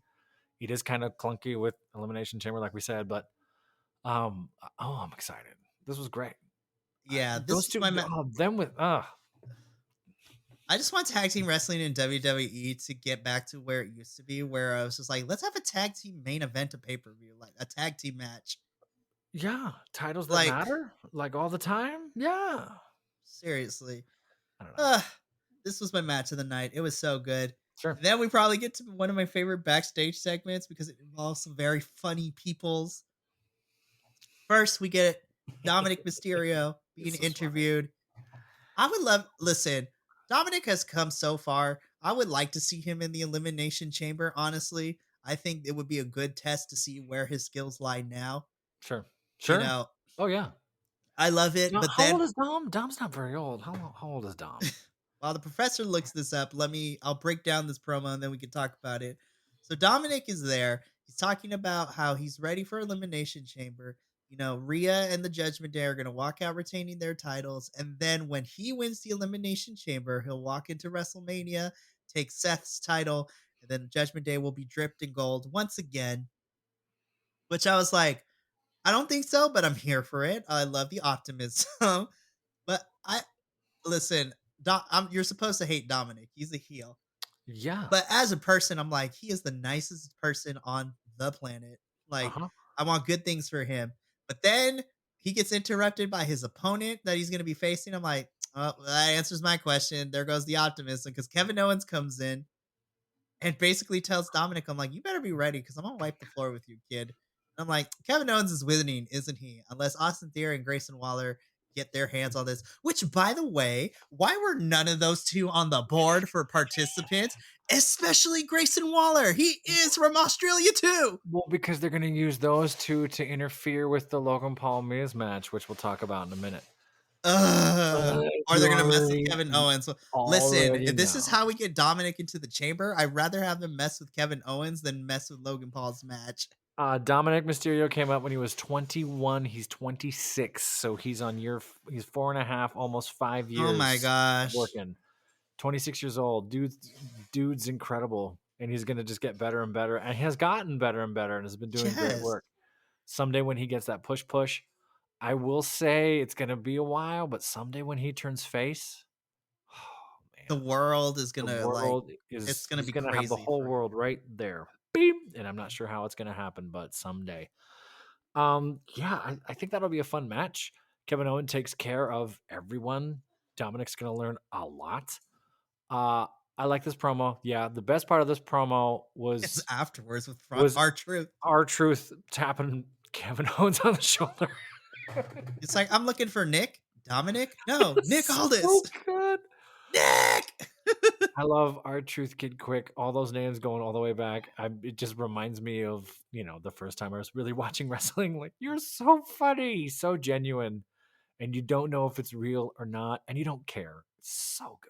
It is kind of clunky with Elimination Chamber, like we said, but oh, I'm excited. This was great. yeah, Those this is two, my them with I just want tag team wrestling in WWE to get back to where it used to be, where I was just like, let's have a tag team main event of pay per view, like a tag team match. yeah, titles that Like, matter, like all the time. Yeah, seriously. I don't know. Ugh, this was my match of the night. It was so good. Sure. Then we probably get to one of my favorite backstage segments because it involves some very funny peoples. First, we get Dominic Mysterio being This is funny. interviewed. I would love listen, Dominic has come so far. I would like to see him in the elimination chamber, honestly. I think it would be a good test to see where his skills lie now. Sure. You Sure. know, Oh yeah. I love it, Now, but how then old is Dom? Dom's not very old. How old is Dom? while the professor looks this up, I'll break down this promo and then we can talk about it. So Dominic is there. He's talking about how he's ready for Elimination Chamber. Rhea and the Judgment Day are going to walk out retaining their titles. And then when he wins the Elimination Chamber, he'll walk into WrestleMania, take Seth's title, and then Judgment Day will be dripped in gold once again. Which I was like, I don't think so, but I'm here for it. I love the optimism. But listen, you're supposed to hate Dominic. He's a heel. Yeah. But as a person, I'm like, he is the nicest person on the planet. Uh Like, huh. I want good things for him. But then he gets interrupted by his opponent that he's going to be facing. I'm like, oh, that answers my question. There goes the optimism because Kevin Owens comes in and basically tells Dominic, I'm like, you better be ready because I'm going to wipe the floor with you, kid. And I'm like, Kevin Owens is winning, isn't he? Unless Austin Theory and Grayson Waller get their hands on this. Which, by the way, why were none of those two on the board for participants? Especially Grayson Waller. He is from Australia too. Well, because they're going to use those two to interfere with the Logan Paul Miz match, which we'll talk about in a minute. Or You they're gonna mess with already Kevin you Owens. So, listen, already if this is know. how we get Dominic into the chamber, I'd rather have them mess with Kevin Owens than mess with Logan Paul's match. Dominic Mysterio came up when he was 21. He's 26, so he's 4.5, almost five Oh my years of gosh. working. 26 years old, dude's incredible, and he's gonna just get better and better, and he has gotten better and better, and has been doing great Yes. work. Someday when he gets that push, I will say it's gonna be a while, but someday when he turns face, oh The man, world is the gonna, like, world it's is gonna he's be gonna have the crazy whole for world him. right there. Beep, and I'm not sure how it's gonna happen, but someday. Yeah, I think that'll be a fun match. Kevin Owen takes care of everyone. Dominic's gonna learn a lot. Uh, I like this promo. Yeah, the best part of this promo It's was afterwards with was our truth. our truth tapping Kevin Owens on the shoulder. It's like, I'm looking for Nick, Dominic? No, Nick Aldis. So good. Nick. I love our truth kid quick. All those names going all the way back. It just reminds me of the first time I was really watching wrestling. Like you're so funny, so genuine, and you don't know if it's real or not, and you don't care. It's so good.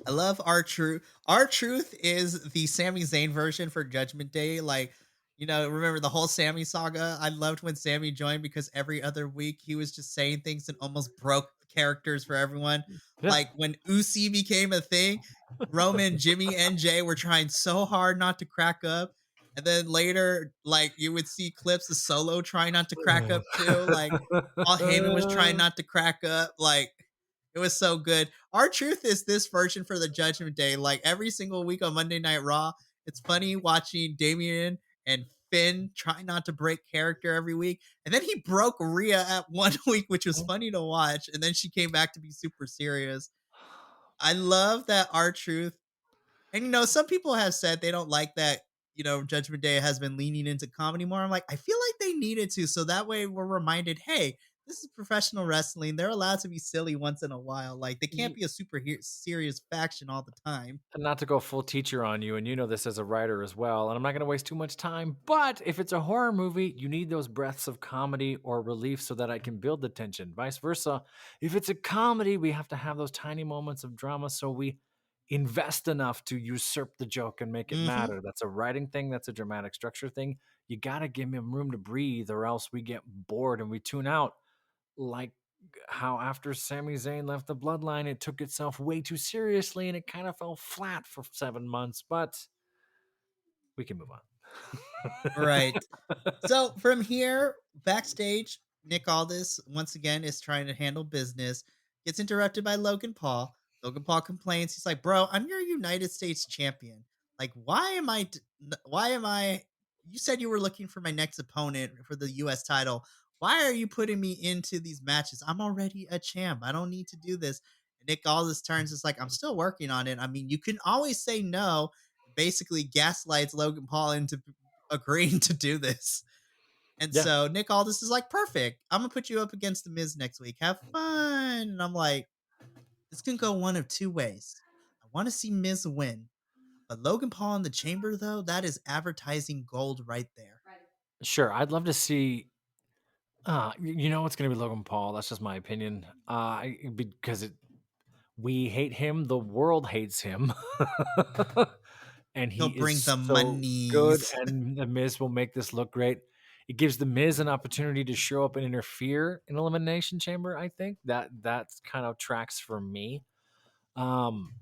I love our truth. Our truth is the Sami Zayn version for Judgment Day. Like, remember the whole Sami saga? I loved when Sami joined because every other week he was just saying things and almost broke the characters for everyone. Yeah. Like when Usi became a thing, Roman, Jimmy, and Jay were trying so hard not to crack up. And then later, like you would see clips of Solo trying not to crack up too. Like Paul Heyman was trying not to crack up. Like it was so good. Our truth is this version for the Judgment Day. Like every single week on Monday Night Raw, it's funny watching Damian and Finn try not to break character every week. And then he broke Rhea at one week, which was funny to watch. And then she came back to be super serious. I love that our truth. And some people have said they don't like that, Judgment Day has been leaning into comedy more. I'm like, I feel like they needed to. So that way we're reminded, hey, this is professional wrestling. They're allowed to be silly once in a while. Like they can't Ye- be a super serious faction all the time. Not to go full teacher on you, and you know this as a writer as well, and I'm not going to waste too much time, but if it's a horror movie, you need those breaths of comedy or relief so that I can build the tension. Vice versa. If it's a comedy, we have to have those tiny moments of drama so we invest enough to usurp the joke and make it Hmm. matter. That's a writing thing, that's a dramatic structure thing. You got to give him room to breathe, or else we get bored and we tune out. Like how after Sami Zayn left the bloodline, it took itself way too seriously and it kind of fell flat for 7 months, but we can move on. Right. So from here, backstage, Nick Aldis once again is trying to handle business, gets interrupted by Logan Paul. Logan Paul complains. He's like, "Bro, I'm your United States champion. Like, why am I? Why am I? You said you were looking for my next opponent for the U.S. title. Why are you putting me into these matches? I'm already a champ. I don't need to do this." And Nick Aldis turns. It's like, "I'm still working on it. I mean, you can always say no." Basically, gaslights Logan Paul into agreeing to do this. And Yeah, so Nick Aldis is like, perfect. I'm gonna put you up against the Miz next week. Have fun. And I'm like, this can go one of two ways. I want to see Miz win, but Logan Paul in the chamber, though, that is advertising gold right there. sure. I'd love to see. You know it's going to be Logan Paul. That's just my opinion. Because we hate him, the world hates him, and he He'll is bring the so good. monies. And the Miz will make this look great. It gives the Miz an opportunity to show up and interfere in Elimination Chamber. I think that kind of tracks for me. Um,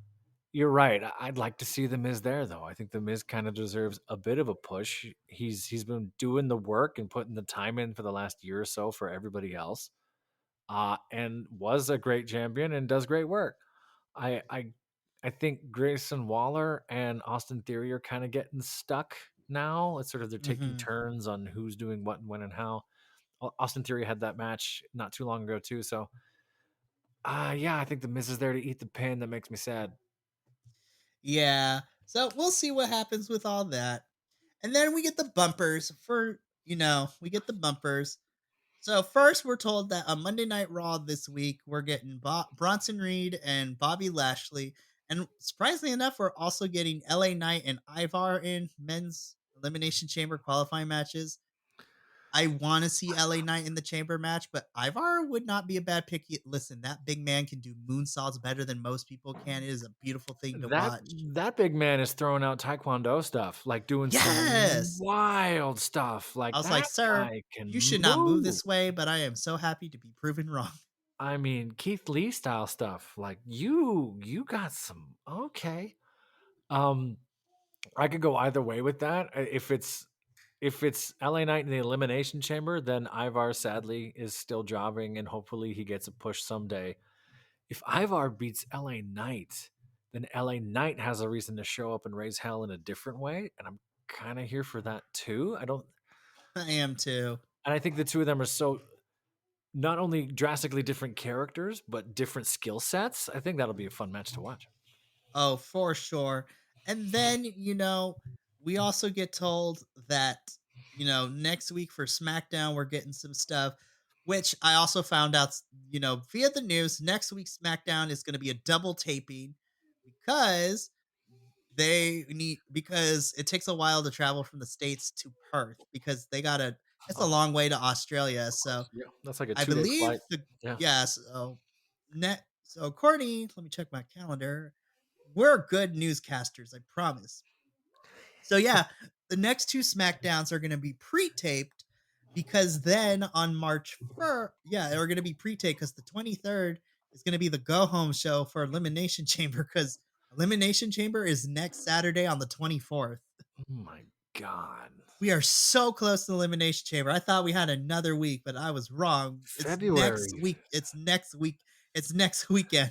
you're right. I'd like to see the Miz there, though. I think the Miz kind of deserves a bit of a push. He's been doing the work and putting the time in for the last year or so for everybody else, and was a great champion and does great work. I I I think Grayson Waller and Austin Theory are kind of getting stuck now. It's sort of they're taking Hmm. turns on who's doing what and when and how. Austin Theory had that match not too long ago too. So, yeah, I think the Miz is there to eat the pin. That makes me sad. Yeah. So we'll see what happens with all that. And then we get the bumpers for, we get the bumpers. So first, we're told that on Monday Night Raw this week, we're getting Bronson Reed and Bobby Lashley, and surprisingly enough, we're also getting LA Knight and Ivar in men's Elimination Chamber qualifying matches. I want to see LA Knight in the chamber match, but Ivar would not be a bad pick. Listen, that big man can do moonsaults better than most people can. It is a beautiful thing to That watch. that big man is throwing out taekwondo stuff, like, doing some Yes. wild stuff, I like, was like, that sir, guy can you should not move move. this way, but I am so happy to be proven wrong. I mean, Keith Lee style stuff, like, you got some okay. Um, I could go either way with that. If it's LA Knight in the Elimination Chamber, then Ivar sadly is still jobbing, and hopefully he gets a push someday. If Ivar beats LA Knight, then LA Knight has a reason to show up and raise hell in a different way, and I'm kind of here for that too. I don't, I am too. and I think the two of them are so not only drastically different characters, but different skill sets. I think that'll be a fun match to watch. Oh, for sure. And then, we also get told that, next week for SmackDown, we're getting some stuff, which I also found out, via the news. Next week, SmackDown is going to be a double taping because because it takes a while to travel from the States to Perth because it's a Oh, long way to Australia. of So course. Yeah, that's like a I 2 day believe flight. Yeah. yes. So Courtney, let me check my calendar. We're good newscasters, I promise. So yeah, the next two SmackDowns are going to be pre-taped because then on March 1st, yeah, they're going to be pre-taped because the 23rd is going to be the go home show for Elimination Chamber because Elimination Chamber is next Saturday on the 24th. Oh my god. We are so close to Elimination Chamber. I thought we had another week, but I was wrong. It's next February. week. It's next week. It's next weekend.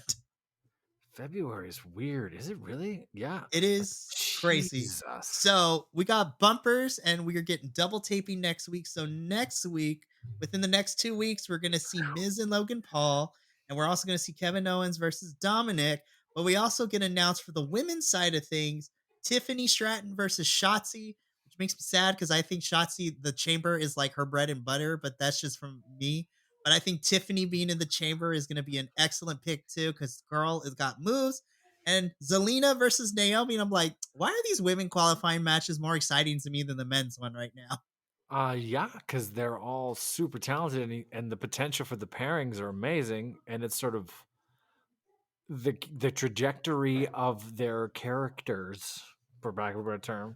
February is weird. Is it really? Yeah. It is crazy. Jesus. So we got bumpers and we are getting double taping next week. So next week, within the next 2 weeks, we're gonna see Miz and Logan Paul, and we're also gonna see Kevin Owens versus Dominic. But we also get announced for the women's side of things, Tiffany Stratton versus Shotzi, which makes me sad because I think Shotzi, the chamber is like her bread and butter, but that's just from me. But I think Tiffany being in the chamber is gonna be an excellent pick too, because girl has got moves and Zelina versus Naomi. And I'm like, why are these women qualifying matches more exciting to me than the men's one right now? Yeah, because they're all super talented, and the potential for the pairings are amazing, and it's sort of the trajectory of their characters, for lack of a better term,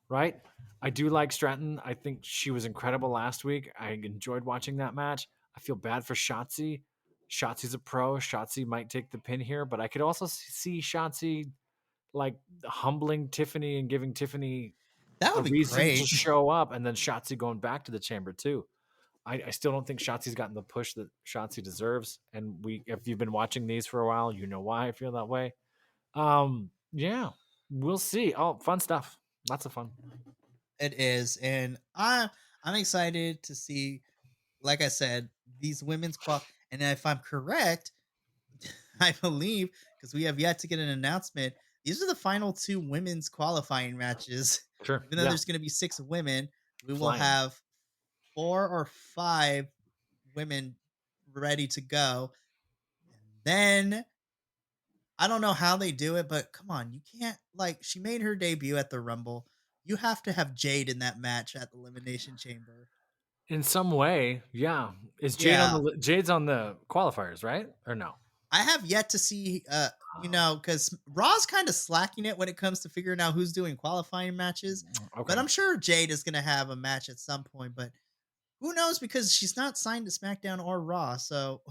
right? I do like Stratton. I think she was incredible last week. I enjoyed watching that match. I feel bad for Shotzi. Shotzi's a pro. Shotzi might take the pin here, but I could also see Shotzi like humbling Tiffany and giving Tiffany That a would be reason to great. show up, and then Shotzi going back to the chamber too. I still don't think Shotzi's gotten the push that Shotzi deserves. And if you've been watching these for a while, you know why I feel that way. Yeah, we'll see. Oh, fun stuff. Lots of fun. It is. And I'm excited to see, like I said, these women's and if I'm correct, I believe, because we have yet to get an announcement, these are the final two women's qualifying matches. Sure. Even though Yeah. there's going to be six women, we will Flying. have 4 or 5 women ready to go. And then I don't know how they do it, but come on, you can't like she made her debut at the Rumble. You have to have Jade in that match at the Elimination Chamber. In some way, yeah. Is Jade on Yeah, Jade's on the qualifiers, right? Or no? I have yet to see, Oh, because Raw's kind of slacking it when it comes to figuring out who's doing qualifying matches. But okay. I'm sure Jade is going to have a match at some point. But who knows? Because she's not signed to SmackDown or Raw, so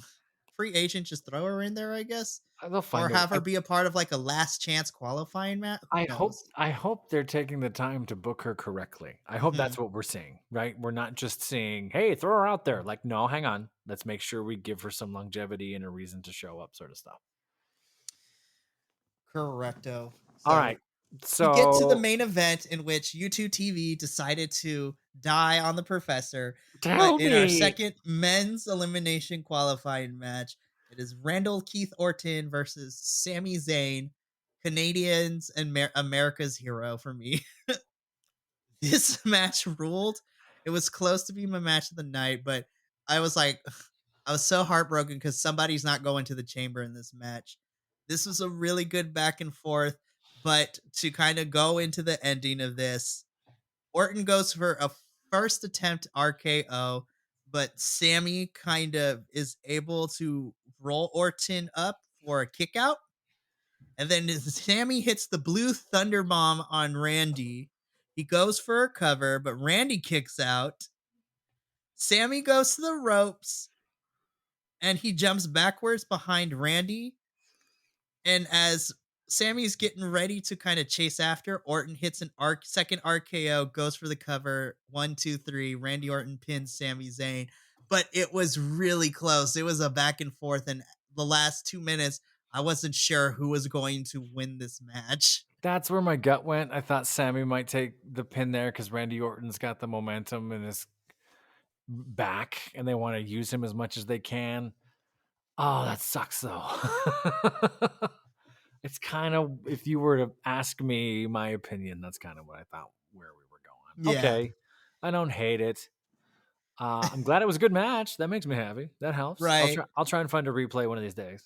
free agent, just throw her in there, I guess, They'll or find a. have her be a part of like a last chance qualifying match. Who knows? I hope they're taking the time to book her correctly. I hope Hmm. that's what we're seeing, right? We're not just seeing, "Hey, throw her out there." Like, no, hang on. Let's make sure we give her some longevity and a reason to show up, sort of stuff. Correcto. All right. So we get to the So main event in which U2 TV decided to die on the professor. But tell in our me. second men's elimination qualifying match, it is Randall Keith Orton versus Sami Zayn, Canadians and America's hero for me. This match ruled. It was close to being my match of the night, but I was like, I was so heartbroken because somebody's not going to the chamber in this match. This was a really good back and forth, but to kind of go into the ending of this, Orton goes for a first attempt RKO, but Sammy kind of is able to roll Orton up for a kick out. And then Sammy hits the blue thunder bomb on Randy. He goes for a cover, but Randy kicks out. Sammy goes to the ropes and he jumps backwards behind Randy. And as Sammy's getting ready to kind of chase after, Orton hits an second RKO, goes for the cover. 1, 2, 3. Randy Orton pins Sami Zayn. But it was really close. It was a back and forth. And the last 2 minutes, I wasn't sure who was going to win this match. That's where my gut went. I thought Sammy might take the pin there because Randy Orton's got the momentum in his back and they want to use him as much as they can. Oh, that sucks though. It's kind of, if you were to ask me my opinion, that's kind of what I thought where we were going. Yeah. Okay. I don't hate it. I'm glad it was a good match. That makes me happy. That helps. Right. I'll try and find a replay one of these days.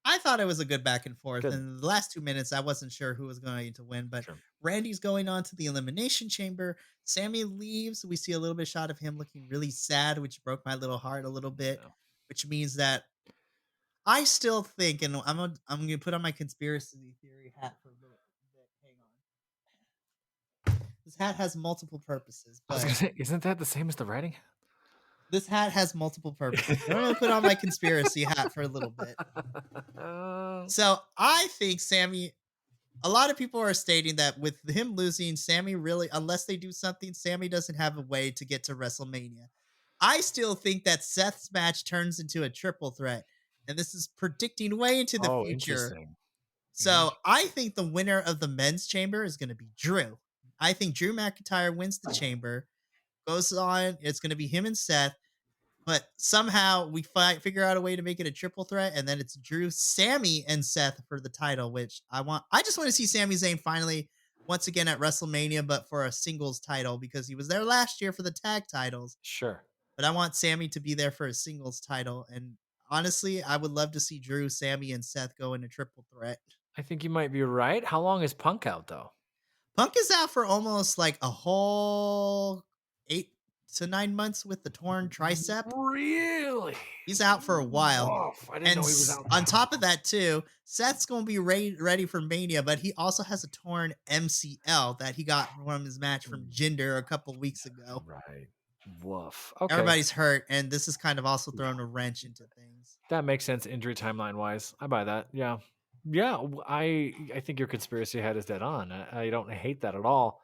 I thought it was a good back and forth. Good. And the last 2 minutes, I wasn't sure who was going to win, but Sure. Randy's going on to the Elimination Chamber. Sammy leaves. We see a little bit shot of him looking really sad, which broke my little heart a little bit, Yeah. which means that I still think, and I'm gonna put on my conspiracy theory hat for a little bit. Hang on. This hat has multiple purposes, I was but gonna say, isn't that the same as the writing? this hat has multiple purposes. I'm gonna put on my conspiracy hat for a little bit. So I think Sammy. A lot of people are stating that with him losing, Sammy really, unless they do something, Sammy doesn't have a way to get to WrestleMania. I still think that Seth's match turns into a triple threat, and this is predicting way into the Oh, future. interesting. So I think the winner of the men's chamber is going to be Drew. I think Drew McIntyre wins the chamber, goes on. It's going to be him and Seth, but somehow we figure out a way to make it a triple threat, and then it's Drew, Sammy, and Seth for the title. Which I want. I just want to see Sami Zayn finally once again at WrestleMania, but for a singles title because he was there last year for the tag titles. Sure. But I want Sammy to be there for a singles title, and honestly, I would love to see Drew, Sammy, and Seth go in a triple threat. I think you might be right. How long is Punk out though? Punk is out for almost like a whole 8 to 9 months with the torn tricep. Really? He's out for a while. Oof, I didn't And know he was out. on top of that, too, Seth's going to be ready for Mania, but he also has a torn MCL that he got from his match from Jinder a couple weeks ago. Right. Woof. Okay. Everybody's hurt, and this is kind of also throwing a wrench into things. That makes sense injury timeline wise. I buy that. Yeah. Yeah. I think your conspiracy head is dead on. I don't hate that at all.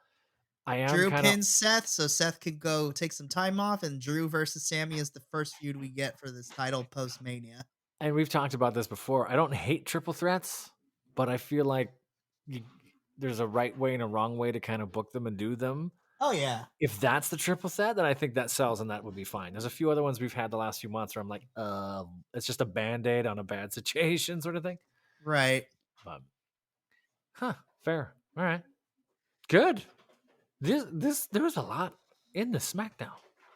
I am Drew kind of. pins Seth, so Seth could go take some time off, and Drew versus Sammy is the first feud we get for this title post Mania. And we've talked about this before. I don't hate triple threats, but I feel like there's a right way and a wrong way to kind of book them and do them. Oh, yeah. If that's the triple threat, then I think that sells and that would be fine. There's a few other ones we've had the last few months where I'm like, it's just a band-aid on a bad situation sort of thing. Right. But, fair. All right. Good. There was a lot in the SmackDown.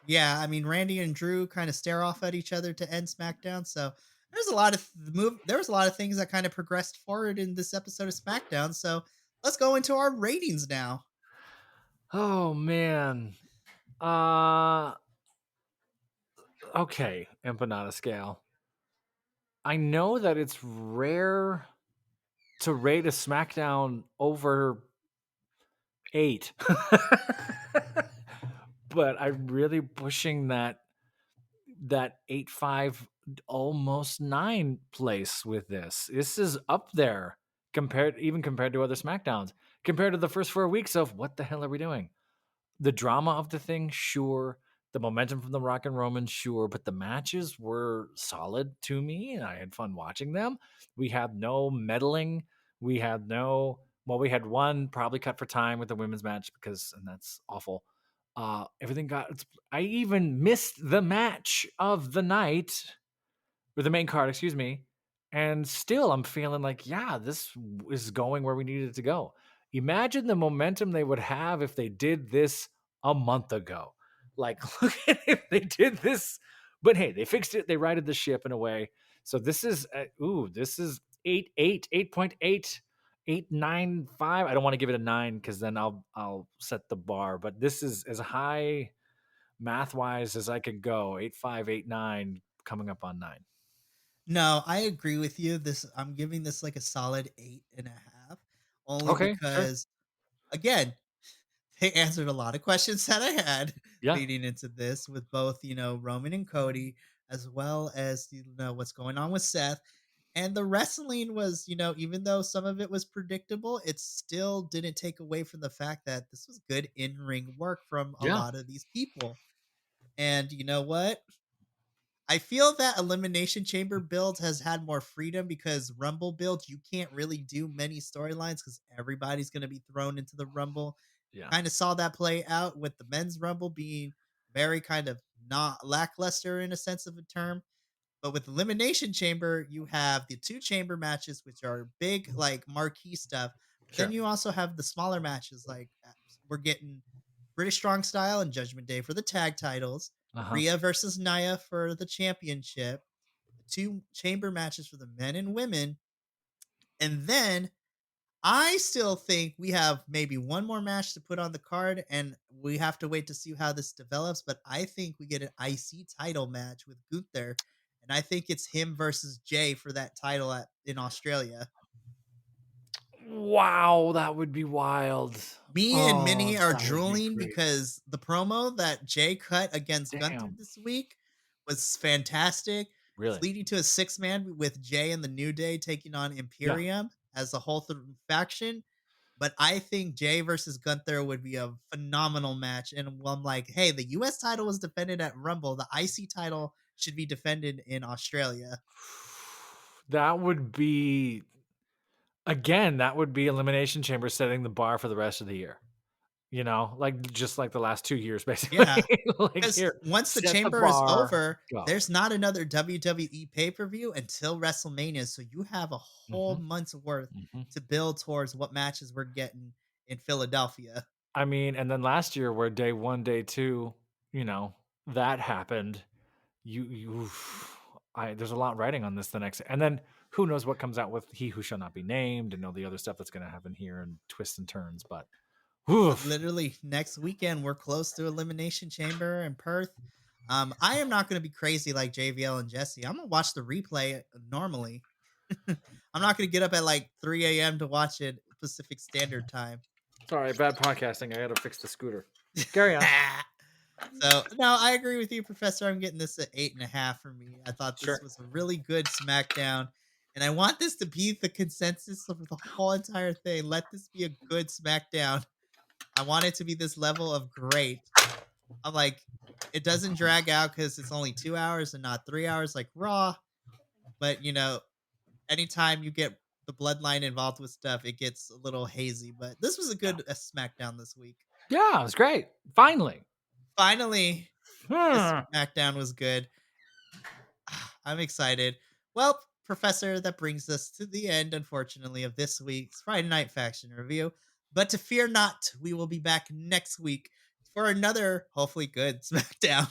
Yeah, I mean Randy and Drew kind of stare off at each other to end SmackDown, so there's a lot of there was a lot of things that kind of progressed forward in this episode of SmackDown. So let's go into our ratings now. Oh man. Okay, empanada scale. I know that it's rare to rate a SmackDown over 8. But I'm really pushing that 8.5 almost 9 place with this. This is up there compared to other SmackDowns. Compared to the first 4 weeks of what the hell are we doing? The drama of the thing, sure. The momentum from the Rock and Roman, sure. But the matches were solid to me, and I had fun watching them. We had no meddling. We had one probably cut for time with the women's match and that's awful. I even missed the match of the night, or the main card, excuse me. And still, I'm feeling like, yeah, this is going where we needed it to go. Imagine the momentum they would have if they did this a month ago. Like, look at if they did this. But hey, they fixed it. They righted the ship in a way. So this is, this is 8.8 8.95. I don't want to give it a 9 because then I'll set the bar. But this is as high math wise as I could go. 8.5, 8.9, coming up on 9. No, I agree with you. I'm giving this like a solid 8.5, only Okay, sure. because again, they answered a lot of questions that I had Yeah, leading into this with both, Roman and Cody, as well as, what's going on with Seth. And the wrestling was, even though some of it was predictable, it still didn't take away from the fact that this was good in ring work from a yeah, lot of these people. And you know what? I feel that Elimination Chamber build has had more freedom because Rumble builds, you can't really do many storylines because everybody's going to be thrown into the Rumble. yeah. Kind of saw that play out with the men's Rumble being very kind of not lackluster in a sense of a term. But with Elimination Chamber, you have the two chamber matches, which are big, like marquee stuff. But then Sure. you also have the smaller matches, like we're getting British Strong Style and Judgment Day for the tag titles, Uh huh. Rhea versus Naya for the championship, the two chamber matches for the men and women. And then I still think we have maybe one more match to put on the card, and we have to wait to see how this develops. But I think we get an IC title match with Gunther, and I think it's him versus Jay for that title in Australia. Wow, that would be wild. Me and Oh, Minnie are that would be drooling great. because the promo that Jay cut against Gunther Damn. this week was fantastic. It's Really? leading to a six man with Jay and the New Day taking on Yeah. Imperium as a whole faction. But I think Jay versus Gunther would be a phenomenal match. And I'm like, hey, the US title was defended at Rumble. The IC title should be defended in Australia. That would be again, that would be Elimination Chamber setting the bar for the rest of the year. Like just like the last 2 years, basically. Yeah. Like, Because here, once the set the chamber is bar, over, go. there's not another WWE pay per view until WrestleMania. So you have a whole Mhm, month's worth mhm. to build towards what matches we're getting in Philadelphia. I mean, and then last year where day 1, day 2, you know, that happened, you I there's a lot writing on this the next and then who knows what comes out with He Who Shall Not Be Named and all the other stuff that's gonna happen here and twists and turns, but But oof. literally next weekend, we're close to Elimination Chamber in Perth. I am not going to be crazy like JVL and Jesse. I'm going to watch the replay normally. I'm not going to get up at like 3 a.m. to watch it Pacific Standard Time. Sorry, bad podcasting. I gotta fix the scooter. Carry on. So no, I agree with you, Professor. I'm getting this at 8.5 for me. I thought this Sure. was a really good SmackDown, and I want this to be the consensus of the whole entire thing. Let this be a good SmackDown. I want it to be this level of great. I'm like, it doesn't drag out because it's only 2 hours and not 3 hours like Raw. But anytime you get the bloodline involved with stuff, it gets a little hazy. But this was a Yeah. good SmackDown this week. Yeah, it was great. Finally. Finally, this Hmm. SmackDown was good. I'm excited. Well, Professor, that brings us to the end, unfortunately, of this week's Friday Night Faction Review. But to fear not, we will be back next week for another, hopefully good SmackDown.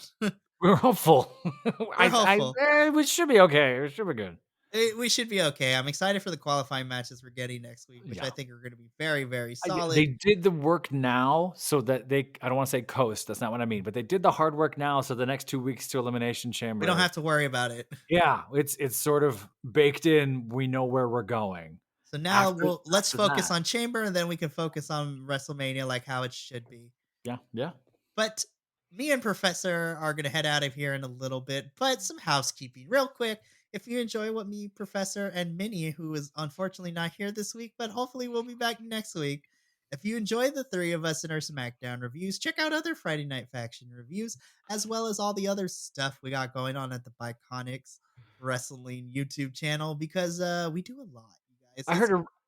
We're hopeful. We're hopeful. We should be okay. We should be good. We should be okay. I'm excited for the qualifying matches we're getting next week, which I Yeah. think are going to be very, very They solid. did the work now so that I don't want to say coast. That's not what I mean, but they did the hard work now. So the next 2 weeks to Elimination We don't Chamber, have to worry about it. yeah, it's sort of baked in. We know where we're going. So now After let's after focus that, on Chamber, and then we can focus on WrestleMania like how it should be. yeah, yeah. But me and Professor are going to head out of here in a little bit. But some housekeeping, real quick. If you enjoy what me, Professor, and Minnie, who is unfortunately not here this week, but hopefully we'll be back next week. If you enjoy the three of us in our SmackDown reviews, check out other Friday Night Faction reviews, as well as all the other stuff we got going on at the Biconics Wrestling YouTube channel, because we do a lot, you guys. It's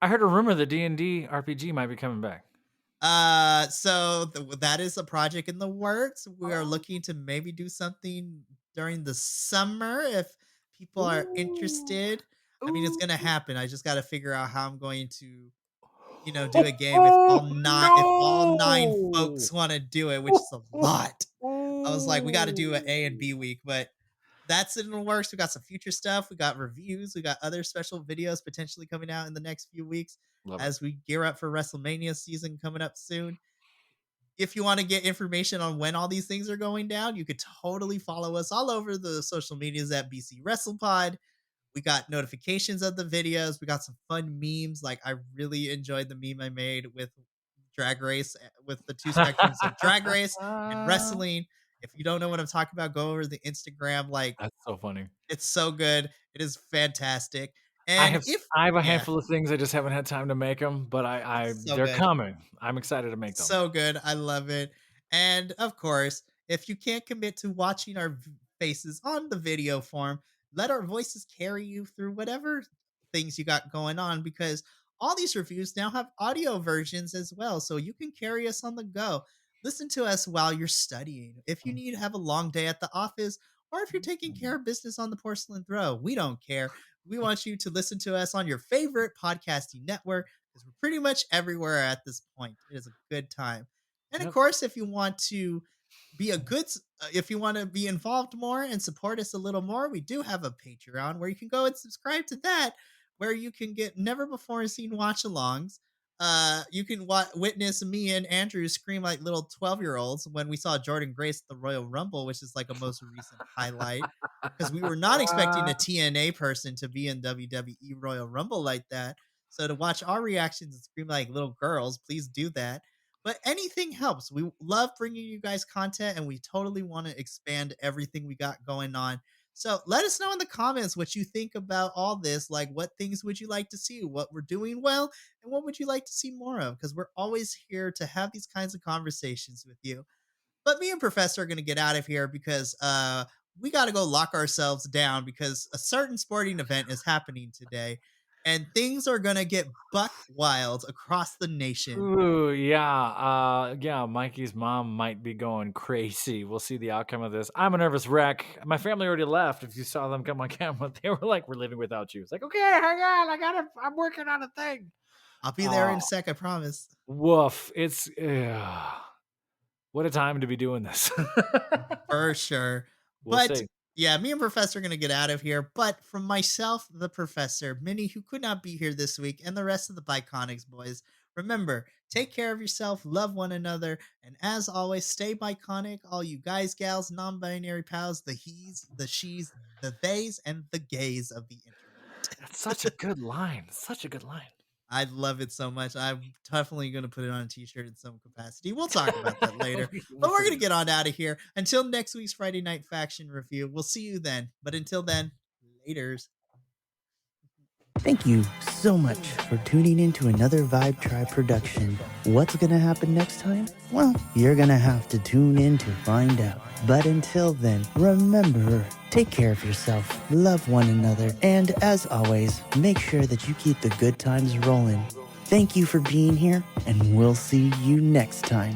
I heard a rumor that D&D RPG might be coming back. That is a project in the works. We are Oh. looking to maybe do something during the summer if people are Ooh. interested. I mean, it's Ooh. gonna happen. I just got to figure out how I'm going to, do a Oh, game oh if all nine no. folks want to do it, which Oh, is a oh, lot. I was like, we got to do an A and oh. B week, but that's in the works. We got some future stuff. We got reviews. We got other special videos potentially coming out in the next few weeks Love it. as we gear up for WrestleMania season coming up soon. If you want to get information on when all these things are going down, you could totally follow us all over the social medias at BC WrestlePod. We got notifications of the videos. We got some fun memes. Like I really enjoyed the meme I made with Drag Race, with the two spectrums of Drag Race and wrestling. If you don't know what I'm talking about, go over the Instagram. Like That's so funny. it's so good. It is fantastic. I And have if I have a yeah, handful of things, I just haven't had time to make them, but I it's so they're good. coming. I'm excited to make It's them. so good. I love it. And of course, if you can't commit to watching our faces on the video form, let our voices carry you through whatever things you got going on because all these reviews now have audio versions as well. So you can carry us on the go. Listen to us while you're studying. If you need to have a long day at the office, or if you're taking care of business on the porcelain throw, we don't care. We want you to listen to us on your favorite podcasting network because we're pretty much everywhere at this point. It is a good time. And of Yep. course, if you want to be a if you want to be involved more and support us a little more, we do have a Patreon where you can go and subscribe to that, where you can get never before seen watch alongs. You can witness me and Andrew scream like little 12-year-olds when we saw Jordan Grace at the Royal Rumble, which is like a most recent highlight because we were not expecting a TNA person to be in WWE Royal Rumble like that. So to watch our reactions and scream like little girls, please do that. But anything helps. We love bringing you guys content and we totally want to expand everything we got going on. So let us know in the comments what you think about all this. Like, what things would you like to see? What we're doing well, and what would you like to see more of? Because we're always here to have these kinds of conversations with you. But me and Professor are going to get out of here because we got to go lock ourselves down because a certain sporting event is happening today, and things are going to get buck wild across the nation. Ooh, yeah, yeah, Mikey's mom might be going crazy. We'll see the outcome of this. I'm a nervous wreck. My family already left. If you saw them come on camera, they were like, "We're living without you." It's like, okay, hang on, I'm working on a thing. I'll be there in a Oh, sec, I promise. woof. It's what a time to be doing this. For sure. We'll But see. yeah, me and Professor are going to get out of here. But from myself, the Professor, Minnie, who could not be here this week, and the rest of the Biconics boys, remember, take care of yourself, love one another, and as always, stay Biconic, all you guys, gals, non binary pals, the he's, the she's, the theys, and the gays of the That's internet. such a good line. Such a good line. I love it so much. I'm definitely going to put it on a t-shirt in some capacity. We'll talk about that later. We'll But we're going figure to it get on out of here. Until next week's Friday Night Faction review. We'll see you then. But until then, laters. Thank you so much for tuning in to another Vibe Tribe production. What's going to happen next time? Well, you're going to have to tune in to find out. But until then, remember, take care of yourself, love one another, and as always, make sure that you keep the good times rolling. Thank you for being here, and we'll see you next time.